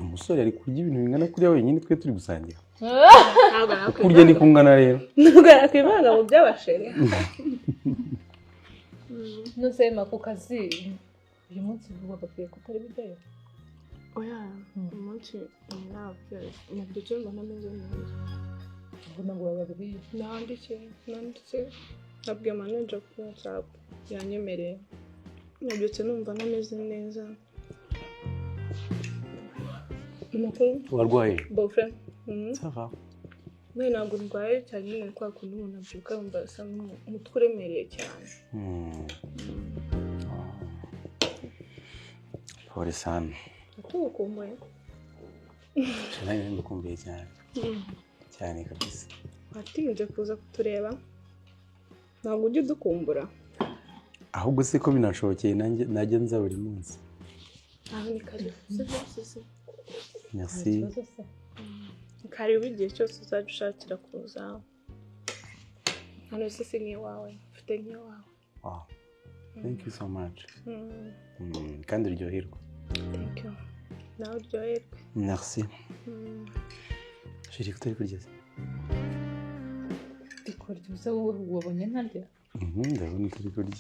umusore ari kurya ibintu bingana kuriya wenyine twe turi gusangira kurya ni kungana rero ntabwo yakwivanga mu by'abasheri nusema ku kazi uyu munsi vuba bakwiye kutari bijyayo oya umunsi nabyutse mbona ameze neza ubona ngo babiri nanditse nabwiye manager kuri WhatsApp yanyemereye nabyutse numva nameze neza warwaye boyfriend sava ntabwo ndwaye cyane nyine kwa kundi umuntu abyuka yumva asa nk'umutwe uremereye cyane pole sana tukumbuye cyane ndakumbuye cyane cyane kabisa watinze kuza kutureba ntabwo ujya udukumbura ahubwo se ko binashobokeye najya nza buri munsi aho ni karibu sisi merci karibu igihe cyose uzajya ushakira kuza hano sisi nk'iwawe ufite nk'iwawe wow thank you so much kandi uryoherwa thank you nawe uryoherwe merci shiri kutari kurya ikoryo uza wowe wabonye ntarya ndabona utari kurya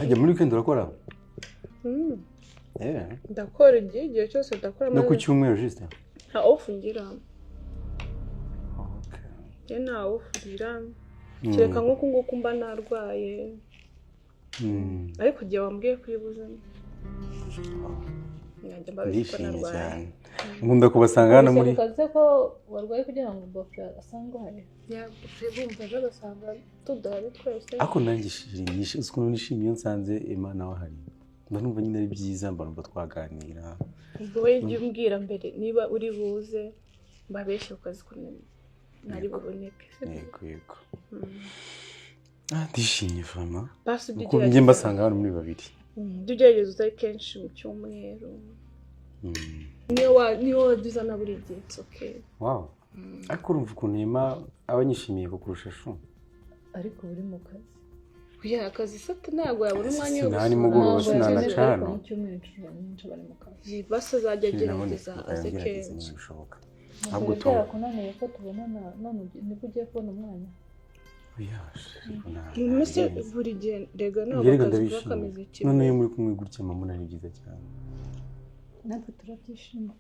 ajya muri weekend urakora ndakora igihe cyose ndakora no ku cyumweru juste nta off ngira ye nta off ngira kereka nk'uko nguko mba narwaye ariko igihe wambwiye kuri buzane najya mbabika narwaye nkunda kubasanga hano muri kaze ko warwaye kugira ngo bofe asange uhari bumva ejo basanga tudahari twese ako nanjye shimisha ukuntu nishimiye nsanze Imana wahari mba numva nyine ari byiza mba numva twaganira ubwo wowe jya umbwira mbere niba uri buze mbabeshye ukazi ko nari buboneke yego ndishimye fama basi uko njye mbasanga hano muri babiri tugerageza utari kenshi mu cyumweru niyo wagize na buri gihe it's okay wow ariko urumva ukuntu Yema abanyishimiye kukurusha shu ariko uri mu kazi kugira akazi sate ntabwo yabona umwanya wo sinani mugoroba sinanacana mu cyumweru inshuro nyinshi bari mu kazi basi azajya agerageza aze kenshi ntabwo byarakunaniye ko tubonana none nibwo ugiye kubona umwanya mbese buri gihe rega ntabwo akazi kuba kameze kimwe none iyo muri kumwe gutya mamuna ni byiza cyane natwe turabyishima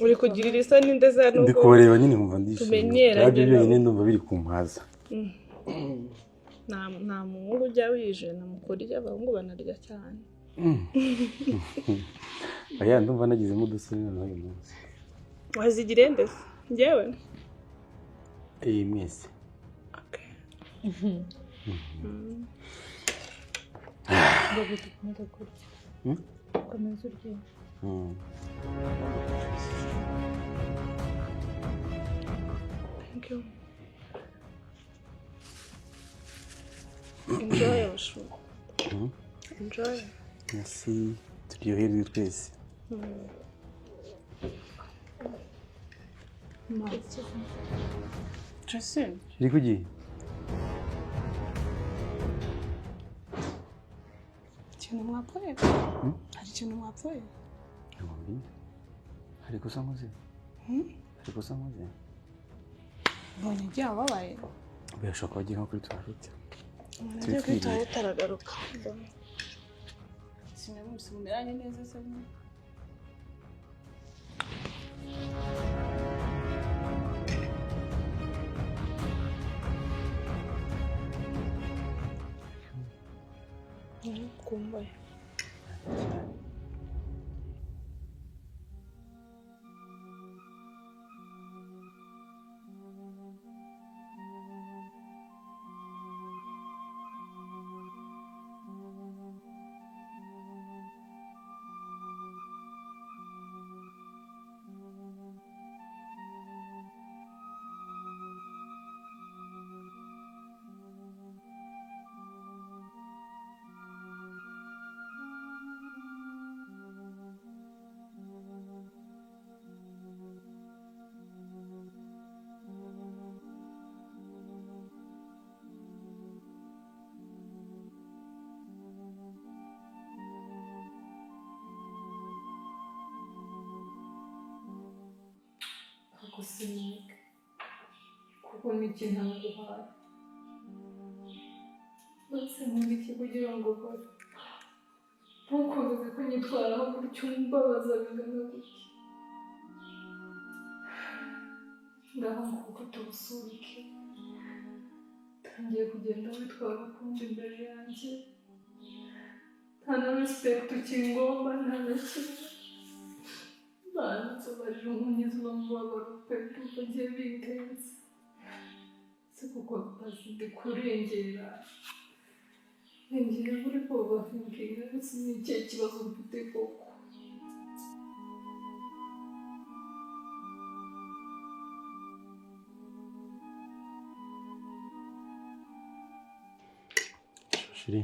uri kugirira isoni ndetse nuko ndi kubareba nyine nkumva ndishimye tumenyeranye nabyo byonyine ndumva biri kumpaza nta muhungu ujya wijena mu kurya abahungu banarya cyane aya ndumva nagizemo udusoni noneho uyu munsi wazigire ndetse njyewe iyi mwese Ngo dukomeze kurya. Komeza urye. Thank you. Enjoy your show. Enjoy. merci turyoherwe twese Tracy, iri kugiye ikintu mwapfuye? Hari ikintu mwapfuye? ntabwo hari gusa nkoze hari gusa nkoze Mbonye igihe wababaye. birashoboka wagiye nko kuri toilette Nagiye kuri toilette aragaruka. Sinabumvise mumeranye neza se. Kumbaye. Gusiga kuko ni ikintu naguhaye ndetse nk'iki kugira ngo ukore ntukomeze kunyitwaraho gutyo umbabaza bingana gutya ndahanguka kuko tubusubike tangiye kugenda witwara ukundi imbere yanjye nta na respect ukingomba nta na kimwe Nsobanurira umunyizi n'umubabaro pe bagiye bingenzi si kuko bazi kurengera rengera buri ko bafinkinga ndetse n'ikihe kibazo mfite koko shiri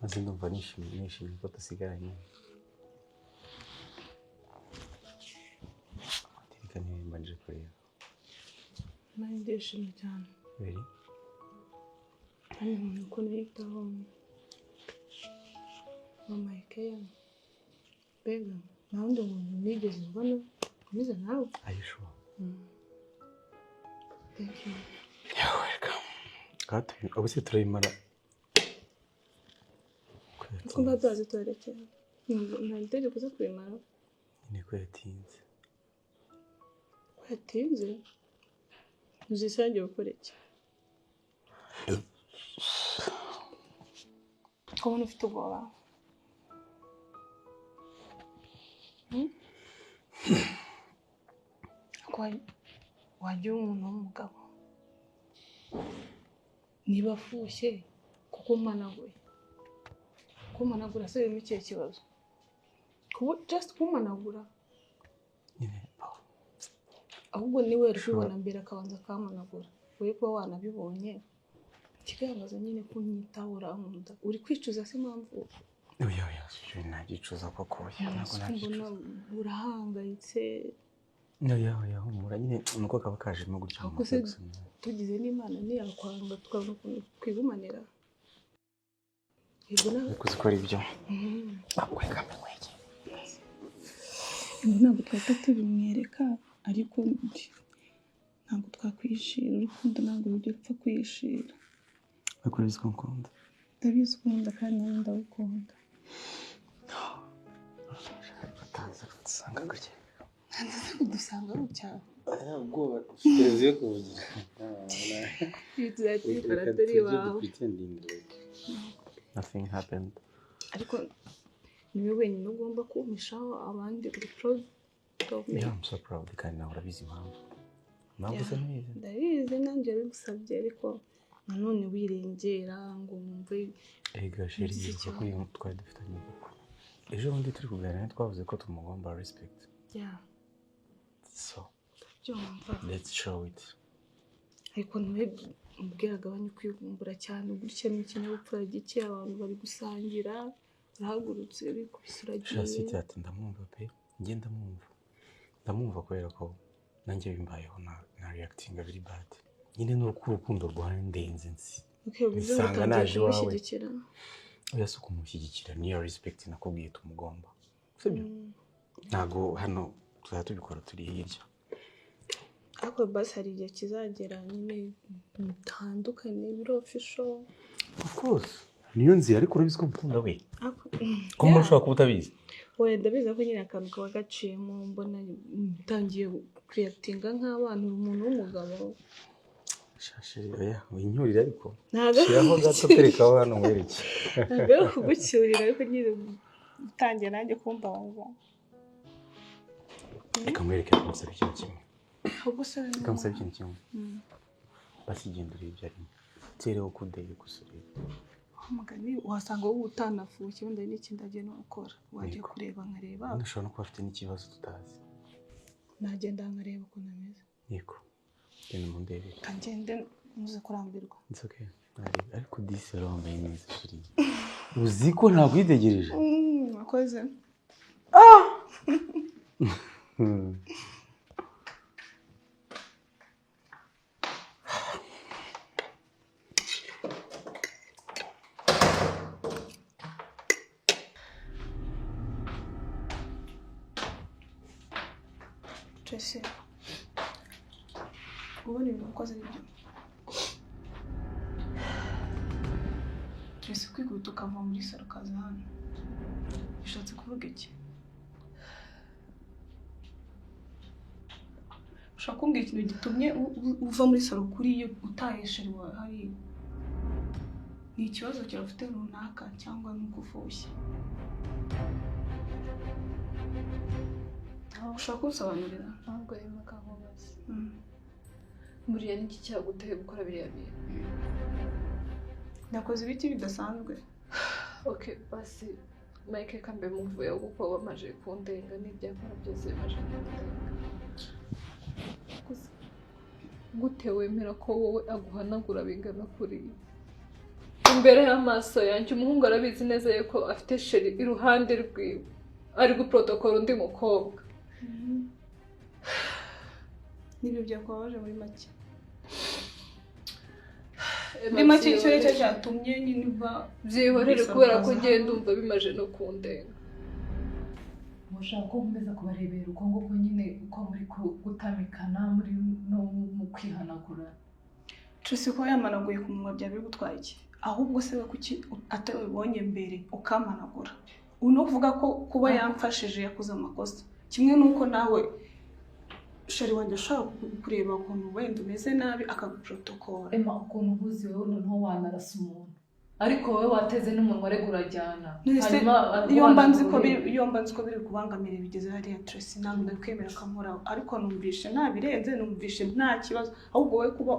maze ndumva nishimye ko dusigaranye mbanje kureba Nari ndishimye cyane. beri Kandi nkunda ukuntu yitaho mama Ikeya. Mbega nta wundi muntu nigeze mbona umeze nawe. ayishuwa Thank you. you're welcome katumi ubuse turayimara Kumva byazi turekera. Nta itegeko zo kwimara. nyine ko yatinze Yatinze. Uzisangiye gukora iki? Kubona ufite ubwoba. Wagira umuntu w'umugabo. Niba afushye kuko umanaguye. Kumanagura se birimo ikihe kibazo? Just kumanagura. nyine Ahubwo niwe rubona mbere akabanza akamanagura. Wowe ko wanabibonye. Kigaragaza nyine ko unyitaho urankunda. Uri kwicuza se impamvu? oya nagicuza koko ntabwo nagicuza Urahangayitse. oya humura nyine nuko kaba kajemo gutyo Ahubwo se tugize n'Imana ntiyakwanga tukabona ukuntu twigumanira. Yego nawe kuzikora ibyo akwegame wege ntabwo twahita tubimwereka ariko ntabwo twakwishira urukundo ntabwo rujya gupfa kwishira ariko urabizi ko nkunda ndabizi ukunda kandi nawe ndagukunda bataza kudusanga gutya ntazi kudusanga gutya ubwoba ufite yo kuvugira iyo tuzakora turi iwawe nothing happened ariko niwe wenyine ugomba kumpishaho abandi uri proud of me. yeah I'm so proud kandi nawe urabizi impamvu ntabwo se neza ndabizi nanjye bigusabye ariko nanone wirengera ngo wumve ega sheri ko uyu twari dufitanye kuko ejo bundi turi kuganira twavuze ko tumugomba respect so byumva let's show it ariko ntubwira agabanye kwigumbura cyane gutya n'ikinyabupfura gike abantu bari gusangira urahagurutse bikubise uragiye shasiti ati ndamwumva pe njye ndamwumva kubera ko nanjye bimbayeho na reacting very bad nyine n'urukundo rwandenze nsi usanga naje iwawe oya si ukumushyigikira niyo respect nakubwiye tumugomba sibyo ntago hano tuzajya tubikora turi hirya ariko basi hari igihe kizagera nyine bitandukanye biri official of course niyo nzira ariko urabizi ko mukunda we ko mushobora kuba utabizi oya ndabizi ko nyine akantu kaba gaciyemo mbona utangiye creatinga nk'abana umuntu w'umugabo shashiri oya winyurira ariko ntago shiraho gato terekaho hano mwereke ntago kugucyurira ariko nyine utangiye nanjye kumbaza reka mwereke kumusaba ikintu kimwe ahubwo se kamusaba ikintu kimwe basi genda urebe arimo tereho kudeye gusubira umugani wasanga wowe utanafushye wenda n'ikindi agiye no gukora wajya kureba nkareba ushobora no kuba afite n'ikibazo tutazi nagenda nkareba uko nameze yego genda mundebe kangende muze kurambirwa it's okay ariko disi wambaye neza shiri uzi ko ntabwo yitegereje wakoze Tracy ubona ibintu wakoze nibyo Tracy kwikubita ukava muri salo ukaza hano bishatse kuvuga iki ushaka kumbwira ikintu gitumye uva muri salo kuriyo utahesherewe wawe hariya ni ikibazo kirafite runaka cyangwa n'ukufushya ushaka kubisobanurira ntabwo ari amagambo maze buriya n'iki cyaguteye gukora biriya bintu nakoze ibiki bidasanzwe okay basi Mike kambe muvuye kuko wamaje kundenga n'ibyakora byose bimaje kundenga gute wemera ko wowe aguhanagura bingana kuri imbere y'amaso yanjye umuhungu arabizi neza yuko afite sheri iruhande rwiwe ari guprotokora undi mukobwa nibyo byakubabaje muri make muri make icyo nicyo cyatumye nyine uva byihorere kubera ko ngenda umva bimaje no kundenga mushaka ko nkomeza kubarebera uko nguko nyine uko muri gutamikana muri no mu kwihanagura Tracy ko yamanaguye ku munwa bya biri gutwaye iki ahubwo se we kuki atabibonye mbere ukamanagura uno kuvuga ko kuba yamfashije yakoze amakosa kimwe nuko nawe shari wanjye ashaka kureba ukuntu wenda umeze nabi akaguprotokora ema ukuntu ubuzi wowe noneho wanarasa umuntu ariko wowe wateze n'umuntu waregura jyana iyo mba nzi ko biri kubangamira bigeze hariya Tracy ntabwo ndakwemera akamuraho ariko numvishe nabirenze numvishe nta kibazo ahubwo wowe kuba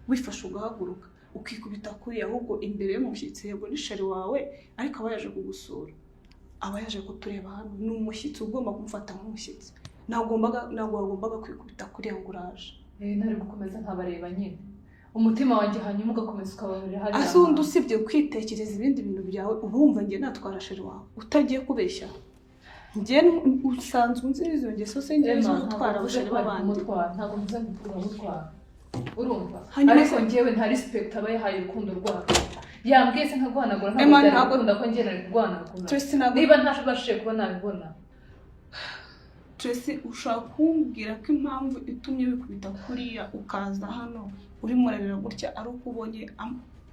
wifashe ugahaguruka ukikubita kuri ahubwo imbere y'umushyitsi yego ni shari wawe ariko aba yaje kugusura aba yaje kutureba hano ni umushyitsi ugomba kumufata nk'umushyitsi ntabwo wagombaga kwikubita kuri ngo uraje ntari gukomeza nkabareba nyine umutima wanjye hanyuma ugakomeza ukababarira hariya ase undi usibye kwitekereza ibindi bintu byawe ubumva njye natwara sheri wawe utagiye kubeshya njye usanzwe unzi izo ngeso se njye zo gutwara abasheri b'abandi ntabwo mvuze ngo urabutwara urumva ariko njyewe nta respect aba yahaye urukundo rwawe yambwiye se nkaguhanagura ntabwo ko njye nari kuguhanagura niba ntabashije kuba nabibona Tracy ushaka kumbwira ko impamvu itumye wikubita kuriya ukaza hano urimo urarira gutya ari uko ubonye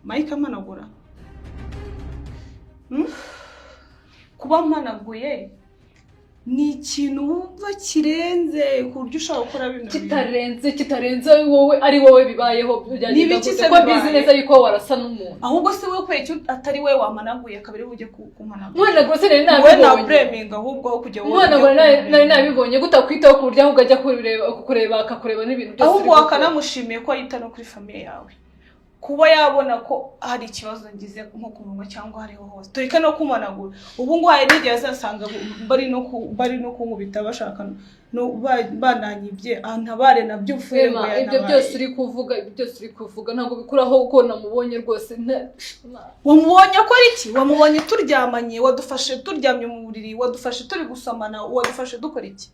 Mike amanagura kuba mpanaguye ni ikintu wumva kirenze ku buryo ushobora gukora bino kitarenze wowe ari wowe bibayeho byagenda gute ko bizi neza yuko warasa n'umuntu ahubwo se wowe kwera icyo atari we wamanaguye kabiri uje kumanagura mwana gose nari we na blaming ahubwo aho kujya wowe mwana nabibonye gutakwitaho ku buryo ahubwo ajya kureba akakureba n'ibintu byose ahubwo wakanamushimiye ko yita no kuri famille yawe kuba yabona ko hari ikibazo ngize nko kumunwa cyangwa hariho hose tureka no kumanagura ubu ngo hari n'igihe azasanga bari no kunkubita bashaka no bananyibye antabare nabyo ufuye ngo yanabaye ibyo byose uri kuvuga ntabwo bikuraho uko namubonye rwose wamubonye akora iki wamubonye turyamanye wadufashe turyamye mu buriri wadufashe turi gusomana wadufashe dukora iki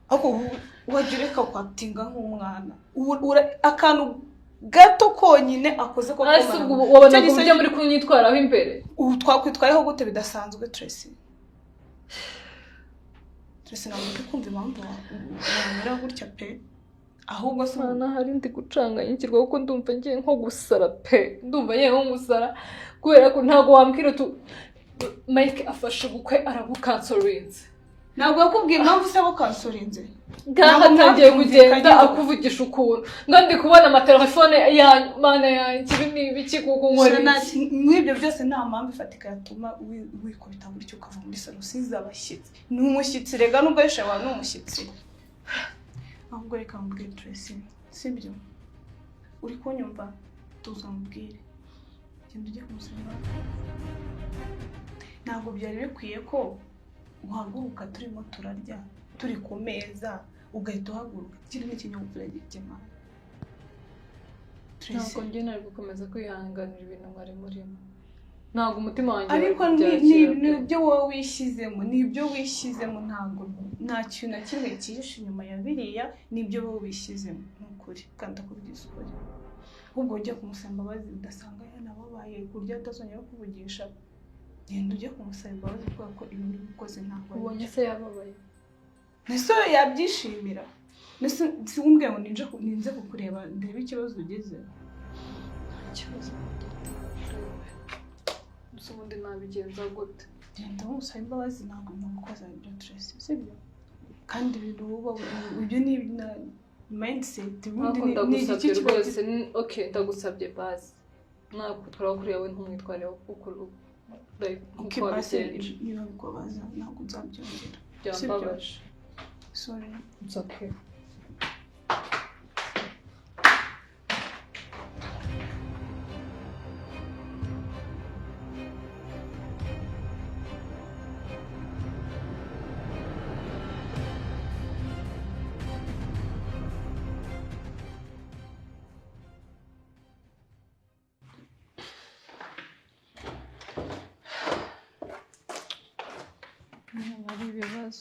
ako wagireka kwatinga nk'umwana akantu gato konyine akoze ko wabona ko buryo muri kunyitwaraho imbere ubu twakwitwayeho gute bidasanzwe Tracy ntabwo kumva impamvu wamera gutya pe ahubwo se mwana hari ndi gucanganyikirwa kuko ndumva ngiye nko gusara pe ndumva ngiye nko gusara kubera ko ntabwo wambwira Mike afashe ubukwe arabukansorinze ntabwo yakubwiye impamvu se abukansorinze ngaha ntagiye kugenda akuvugisha ukuntu ngandi kubona amatelefone ya mana yanjye n'ibiki kuko nkora nk'ibyo byose nta mpamvu ifatika yatuma wikubita gutyo ukava muri salo usize abashyitsi ni umushyitsi rega nubwo yeshawa ni umushyitsi ahubwo reka mubwire Tracy sibyo uri kunyumva tuza mubwire genda ujye kumusaba ntabwo byari bikwiye ko uhaguruka turimo turarya turi ku meza ugahita uhaguruka kiri n'ikinyabupfura gikema ntabwo njye nari gukomeza kwihanganira ibintu mwari murimo ntabwo umutima wanjye ariko nibyo wowe wishyizemo ntabwo nta kintu na kimwe cyihishe inyuma ya biriya nibyo wowe wishyizemo n'ukuri kandi akubwiza ukuri ahubwo ujya kumusaba imbabazi udasanga yanababaye ku buryo atazongera kuvugisha genda ujye kumusaba imbabazi kubera ko ibintu bikoze ntabwo ubonye se yababaye mbese yabyishimira mbese siwumbwiye ngo ninze kukureba ndebe ikibazo ugeze nta kibazo gusa ubundi nabigenza gute genda umusaba imbabazi ntabwo namukoza ibyo Tracy sibyo kandi ibintu uba ibyo ni mindset ni iki rwose okay ndagusabye basi ntabwo twakuriye we ntumwitware ukuru okay basi niba bikubaza ntabwo nzabyongera byambabaje sorry it's okay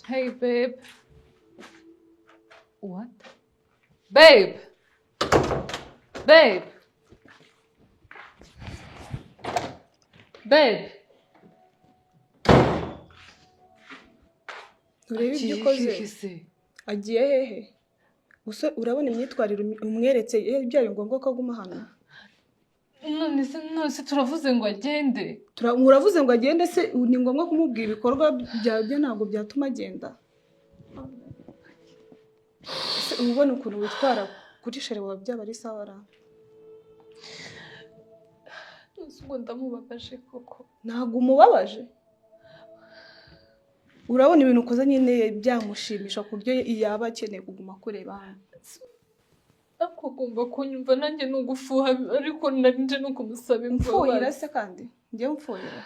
Hey, babe. What? Babe! Babe! Babe! urebe ibyo ukoze agiye hehe gusa urabona imyitwarire umweretse byari ngombwa ko aguma hano none se turavuze ngo agende muravuze ngo agende se ni ngombwa kumubwira ibikorwa byawe ntabwo byatuma agenda se ubona ukuntu witwara kuri shere wawe byaba ari sawa ra ngo ndamubabaje koko ntabwo umubabaje urabona ibintu ukoze nyine byamushimisha ku buryo yaba akeneye kuguma kureba hano ako ugomba kunyumva nanjye nugufuha ariko nanje no kumusaba imbabazi mfuhira se kandi njye mfuhira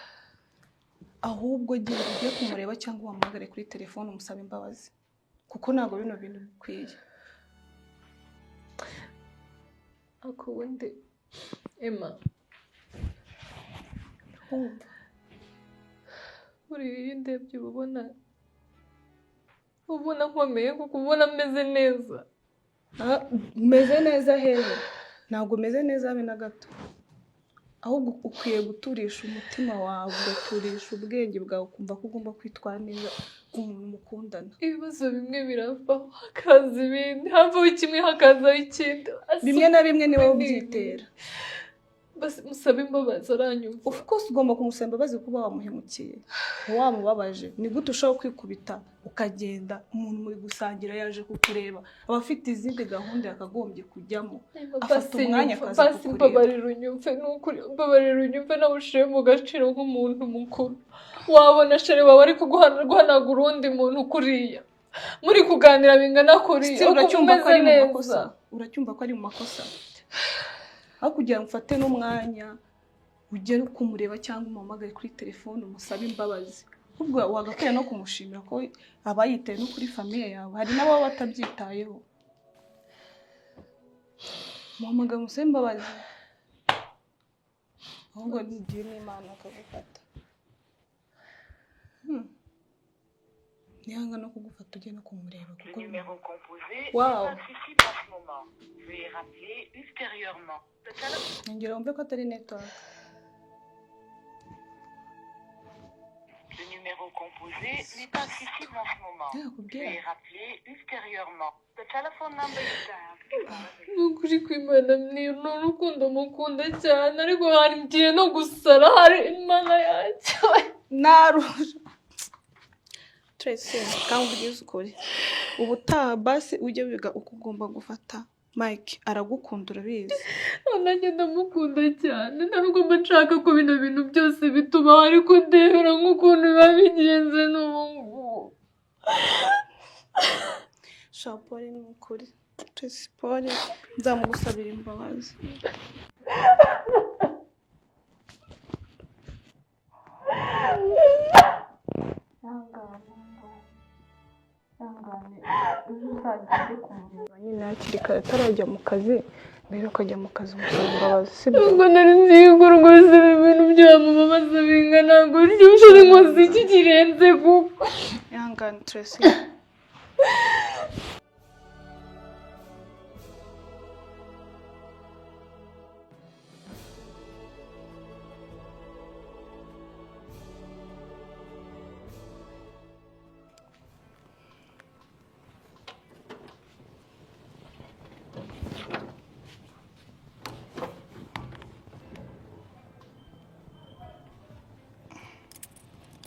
ahubwo ugiye kumureba cyangwa wamuhamagare kuri telefone umusaba imbabazi kuko ntabwo bino bintu bikwiye ako wende Emma buriya ndebye ubona nkomeye kuko ubona ameze neza umeze neza hehe ntabwo umeze neza habe na gato ahubwo ukwiye guturisha umutima wawe ugaturisha ubwenge bwawe ukumva ko ugomba kwitwara neza umuntu mukundana ibibazo bimwe biravaho hakaza ibindi havaho kimwe hakazaho ikindi bimwe na bimwe niwe ubyitera basi musabe imbabazi aranyumva. Of course ugomba kumusaba imbabazi kuba wamuhemukiye wamubabaje. Ni gute ushobora kwikubita ukagenda umuntu muri gusangira yaje kukureba aba afite izindi gahunda yakagombye kujyamo afata umwanya akaza kukureba. Basi mbabarira unyumve n'ukuri, mbabarira unyumve nawe ushire mu gaciro nk'umuntu mukuru. Wabona shere wawe ari guhanagura undi muntu kuriya muri kuganira bingana kuriya uracyumva ko ari mu makosa, uracyumva ko ari mu makosa. Aho kugira ngo mfate n'umwanya ugere kumureba cyangwa umamagare kuri telefone umusabe imbabazi, ubwo wagakwiye no kumushimira ko aba yitaye no kuri famiye yawe. Hari n'abo batabyitayeho. Muhamagara umusabe imbabazi ahubwo nigiye n'Imana akagufata. Nihanga no kugufata ujye no kumureba kuko wow. Ngera umve ko atari network. Le numéro composé n'est pas accessible en ce moment. Veuillez rappeler ultérieurement. The telephone number you dialed. Nukuri kw'Imana ni urukundo mukunda cyane ariko hari ngiye no gusara hari Imana yanjye. Naruje. Tracy, kandi ugize ukuri. Ubutaha basi ujye wiga uko ugomba gufata. Mike aragukunda urabizi. Nanjye ndamukunda cyane. Ntabwo mba nshaka ko bino bintu byose bitubaho ariko ndebera nk'ukuntu biba bigenze n'ubu ngubu. Shapori ni ukuri. Tracy Paul nzamugusabira imbabazi. Nyine hakiri kare atarajya mu kazi mbere ukajya mu kazi umusaba imbabazi. Ntabwo nari nzi yuko rwose ibintu byamubabaza bingana gutyo ushobora inkozi iki kirenze kuko. Ihangane Tracy.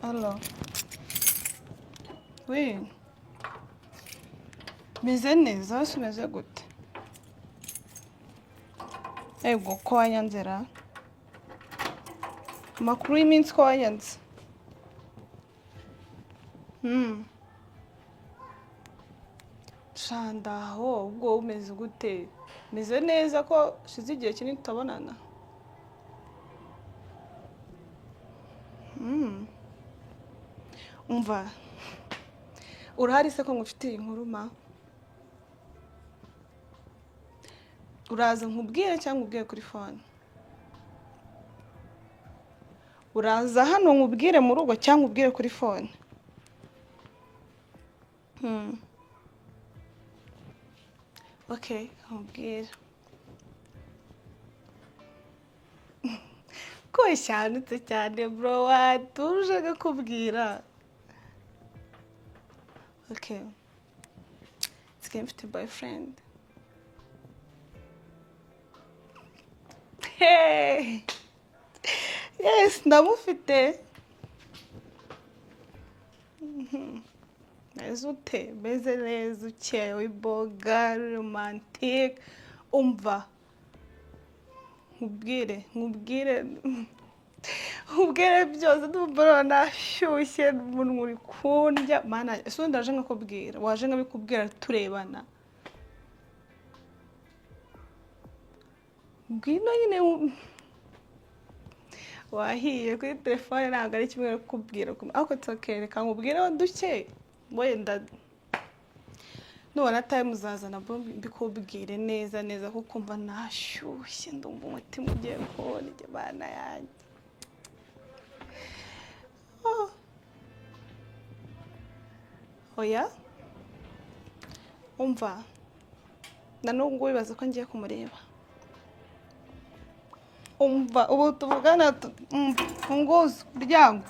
Hello. Oui. Meze neza, umeze gute? Ego ko wanyanzera. Makuru y'iminsi ko wanyanze. Shandaho, ubwo umeze gute? Meze neza ko shize igihe kinini tutabonana. Umva. Urahari se ko ngufitiye inkuru ma? Uraza nkubwire cyangwa ubwire kuri phone? Uraza hano nkubwire mu rugo cyangwa ubwire kuri phone? Okay, nkubwire. Ko ishanutse cyane bro, watuje gakubwira. Okay. Nsigaye mfite boyfriend. Hey. Yes, ndamufite. Meze meze neza ukeye boga romantic. Umva. Nkubwire byose ndumva nashyushye umuntu uri kundya mana ese ndaje nkakubwira waje nkabikubwira turebana ngwino nyine wahiye kuri telefone ntabwo ari kimwe kubwira ariko tsokereka nkubwire duke wenda nubona time uzazana mbikubwire neza kuko mva nashyushye ndumva umutima ugiye kundya bana yanjye. Oya umva nanubwo wibaza ko ngiye kumureba. Umva ubu tuvugana funguza umuryango.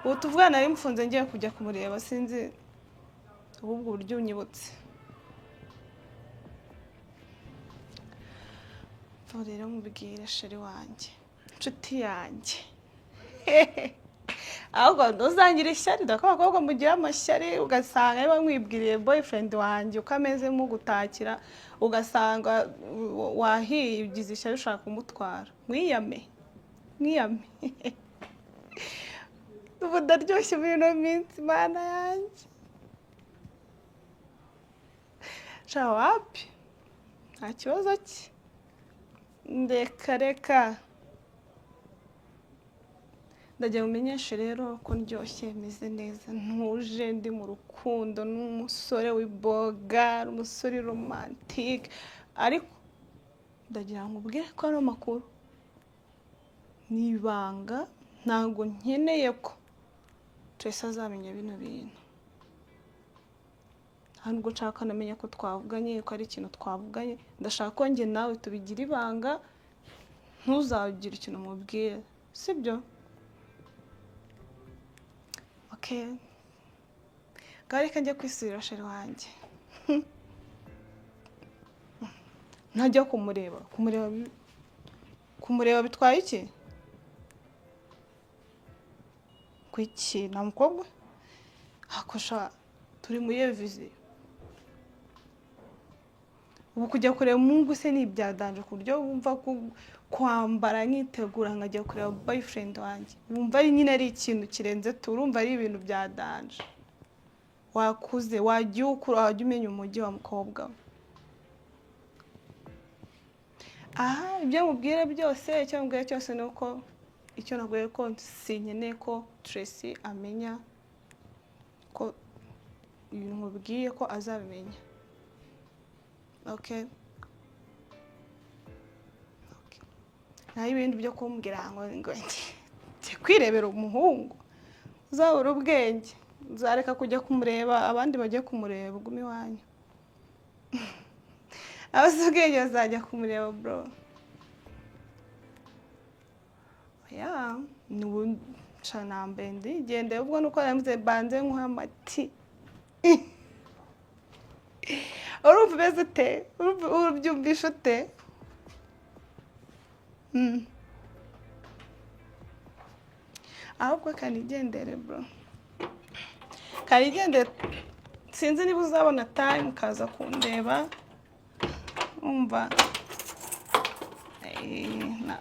Ubu tuvugana ari mfunze ngiye kujya kumureba sinzi ubwo buryo unyibutse. rero mubwire sheri wanjye inshuti yanjye ahubwo ntuzangire ishyari dore ko abakobwa mugira amashyari ugasanga niba mwibwiriye boyfriend wanjye uko ameze mugutakira ugasanga wahiye ugize ishyari ushaka kumutwara mwiyame ubu ndaryoshye muri ino minsi mana yanjye sha wapi nta kibazo cye reka ndagira umenyeshe rero ko ndyoshye meze neza ntuje ndi mu rukundo n'umusore w'iboga umusore romantike ariko ndagira ngo ubwire ko ari amakuru n'ibanga ntabwo nkeneye ko Tracy azamenya bino bintu ntabwo nshaka namenya ko twavuganye ko ari ikintu twavuganye ndashaka ko njye nawe tubigira ibanga ntuzagire ikintu mubwira sibyo okay gari kanje kwisubira sheri wanjye ntajya kumureba bitwaye iki kwiki na mukobwa hakosha turi muri viziyo ubu kujya kureba Mungu se ni ibyadanje ku buryo wumva kwambara nkitegura nkajya kureba boyfriend wanjye wumva ari nyine ari ikintu kirenze turumva ari ibintu byadanje wakuze wajya umenya umujyi wa mukobwa ibyo mubwira byose icyo mubwira cyose ni uko icyo nabwiye ko sinkeneye ko Tracy amenya ko ibintu mubwiye ko azabimenya okay naho ibindi byo kumbwira ngo njye kwirebera umuhungu uzabura ubwenge uzareka kujya kumureba abandi bajye kumureba ugume iwanyu abazi ubwenge bazajya kumureba bro n'ubu nambaye ndigendeye ubwo nuko namuze banze nk'amati urumva umeze ute urubyumvisha ute ahubwo kanigendere bro kanigendere sinzi niba uzabona time ukaza kundeba umva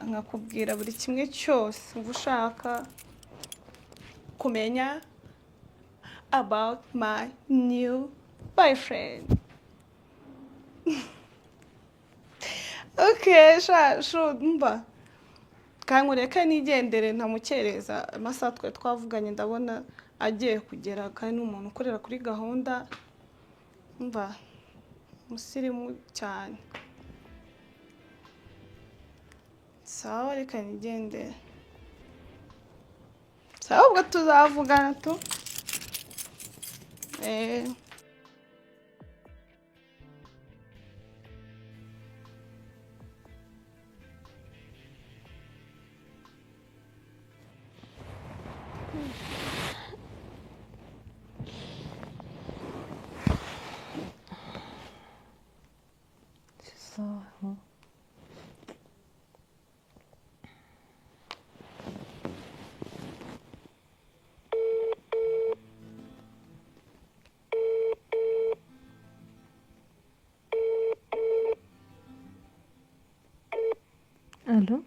nkakubwira buri kimwe cyose uba ushaka kumenya about my new boyfriend okay mba kankureka nigendere ntamukereza amasaha twe twavuganye ndabona agiye kugera kandi n'umuntu ukorera kuri gahunda mba musirimu cyane sawa reka nigendere sawa ubwo tuzavugana tu Allô?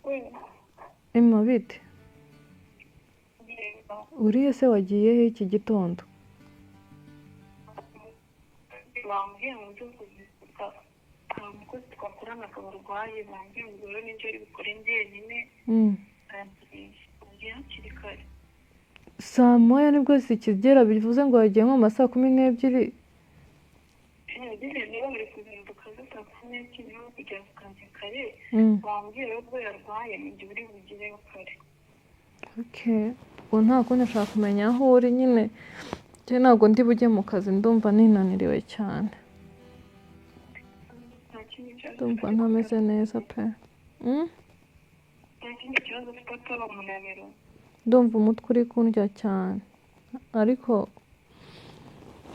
Oui. Emma bite? Uriye se wagiye he iki gitondo? Bambwiye mu byo kuzivuga nta mukozi twakorana akaba urwaye bambwiye ngo rero n'ibyo ari bukore njyenyine agiye hakiri kare saa moya nibwo zikigera bivuze ngo wagiye nko mu ma saa 12 yagize niba bari kuzinduka saa 12 niba kujya ku kazi kare bambwiye rero ko yarwaye n'igihe uri bugireyo kare okay ubu nta kundi nshaka kumenya aho uri nyine ntabwo ndi bujye mu kazi ndumva ninaniriwe cyane ndumva ntameze neza pe ndumva umutwe uri kundya cyane ariko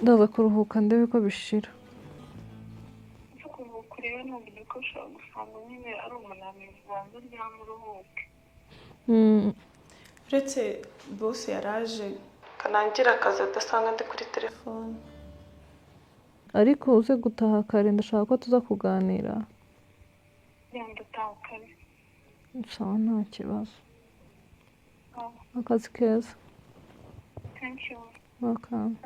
ndaza kuruhuka ndebe ko bishira rero numva ko ushobora gusanga nyine ari umunaniro ubanza uryama uruhuke. uretse bose yaraje kanangira akazi adasanga ndi kuri telefone. ariko uze gutaha kare ndashaka ko tuza kuganira. Yenda utaha kare. sawa nta kibazo. akazi keza. Thank you. welcome.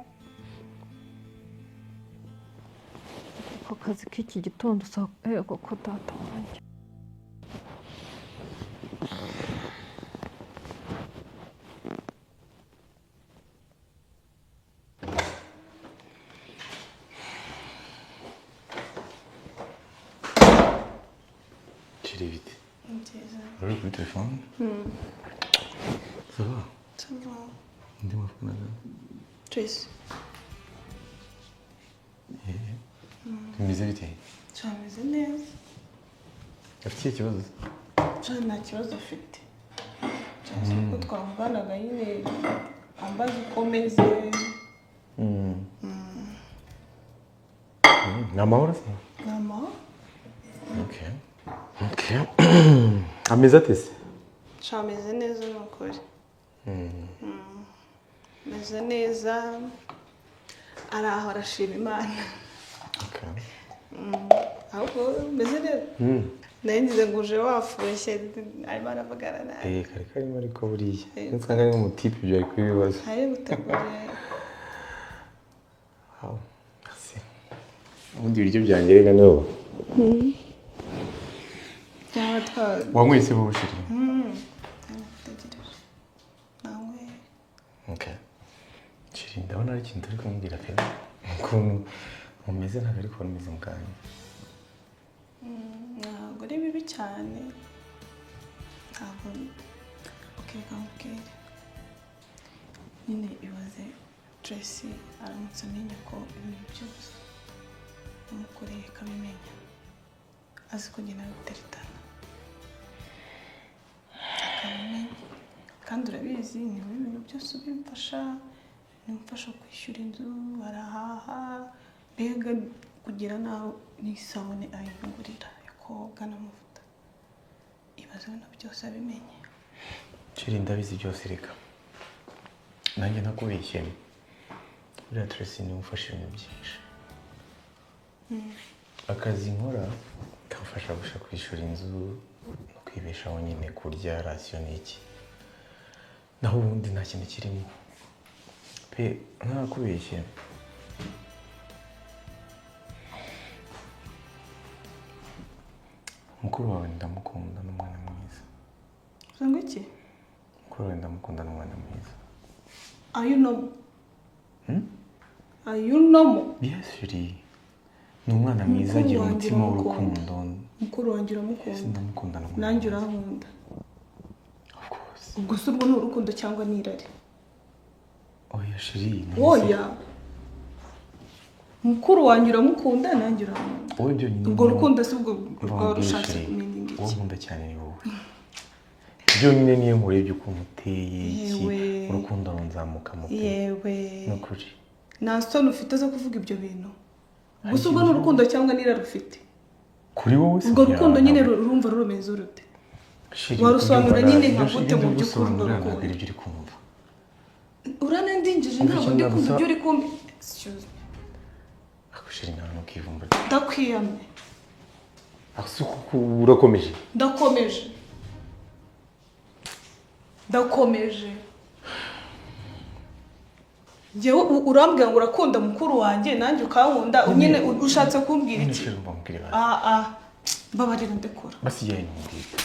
ako kazi k'iki gitondo yego ko data wanjye. Chérie, vite. Nziza. Uri kuri telefone? Ça va? Ça va. Ndi mafunaga. Tracy. Bimeze bite? Cyameze neza. Afite ikibazo? Cyane nta kibazo afite. Cyane ko twavuganaga nyine ambaza uko meze. Ni amahoro se? Ni amahoro. Okay. Okay. Ameze ate se? Cyameze neza ni ukuri. Meze neza. Ari aho arashima Imana. Okay. ahubwo meze neza. Naringize ngo uje wafushye arimo aravugana nawe. Kare karimo ariko buriya. Nsanga ari umutipe ibyo ari kubibaza. Hari gutegura. Wow. Merci. Ubundi ibiryo byanjye rega niho. Cyangwa twa. Wanyweye se wowe shiri? Tegereje. Nawe. Okay. Shiri ndabona ari ikintu turi kumbwira pe. Ukuntu umeze ntabwo ariko umeze mukanya. Ntabwo ari bibi cyane. Ntabwo. Okay. Nyine ibaze Tracy aramutse amenya ko ibintu byose umukoreye akabimenya. Azi ko njye guteretana. Akamenya. Kandi urabizi ni ibintu byose ubimfasha. Nimfasha kwishyura inzu, barahaha. Mbega kugira naho n'isabune ayingurira yo koga n'amavuta. Ibaze ibintu byose abimenye. Shiri ndabizi byose reka. Nanjye nakubeshye. Buriya Tracy ni umfasha ibintu byinshi. Akazi nkora kamfasha gushaka kwishyura inzu no kwibeshaho nyine kurya rasiyo n'iki. Naho ubundi nta kintu kirimo. Pe ntakubeshye. Mukuru wawe ndamukunda n'umwana mwiza. Uzanga iki? Mukuru wawe ndamukunda n'umwana mwiza. Are you normal? Are you normal? Yes, Shiri. Ni umwana mwiza agira umutima w'urukundo. Mukuru wanjye uramukunda. Ndamukunda n'umwana. Nanjye urankunda. Of course. Ubwo se urwo ni urukundo cyangwa ni irari? Oya Shiri. Oya. Mukuru wanjye uramukunda nanjye urankunda. Wowe byo nyine. Ubwo rukundo se ubwo rwarushatse kumenya iki? Wowe nkunda cyane ni wowe. Byo nyine niyo murebye ukuntu uteye iki. Urukundo runzamuka mu pe. Yewe. Nukuri. Nta soni ufite zo kuvuga ibyo bintu. Gusa ubwo ni urukundo cyangwa ni irari ufite? Kuri wowe se. Ubwo rukundo nyine urumva rurumeze urute? Warusobanura nyine nka gute mu by'ukuri urwo rukundo? Ibyo uri kumva. Uranandinjije ntabwo ndi kumva ibyo uri kumva. Shiri nta ntukivumbure. Ndakwiyamye. Urakomeje. Ndakomeje. Jewe urambwira ngo urakunda mukuru wanjye nanjye ukankunda nyine ushatse kumbwira iki? Shiri mbambwira. Mbabarira ndekora. Basi yeye ntumbwira.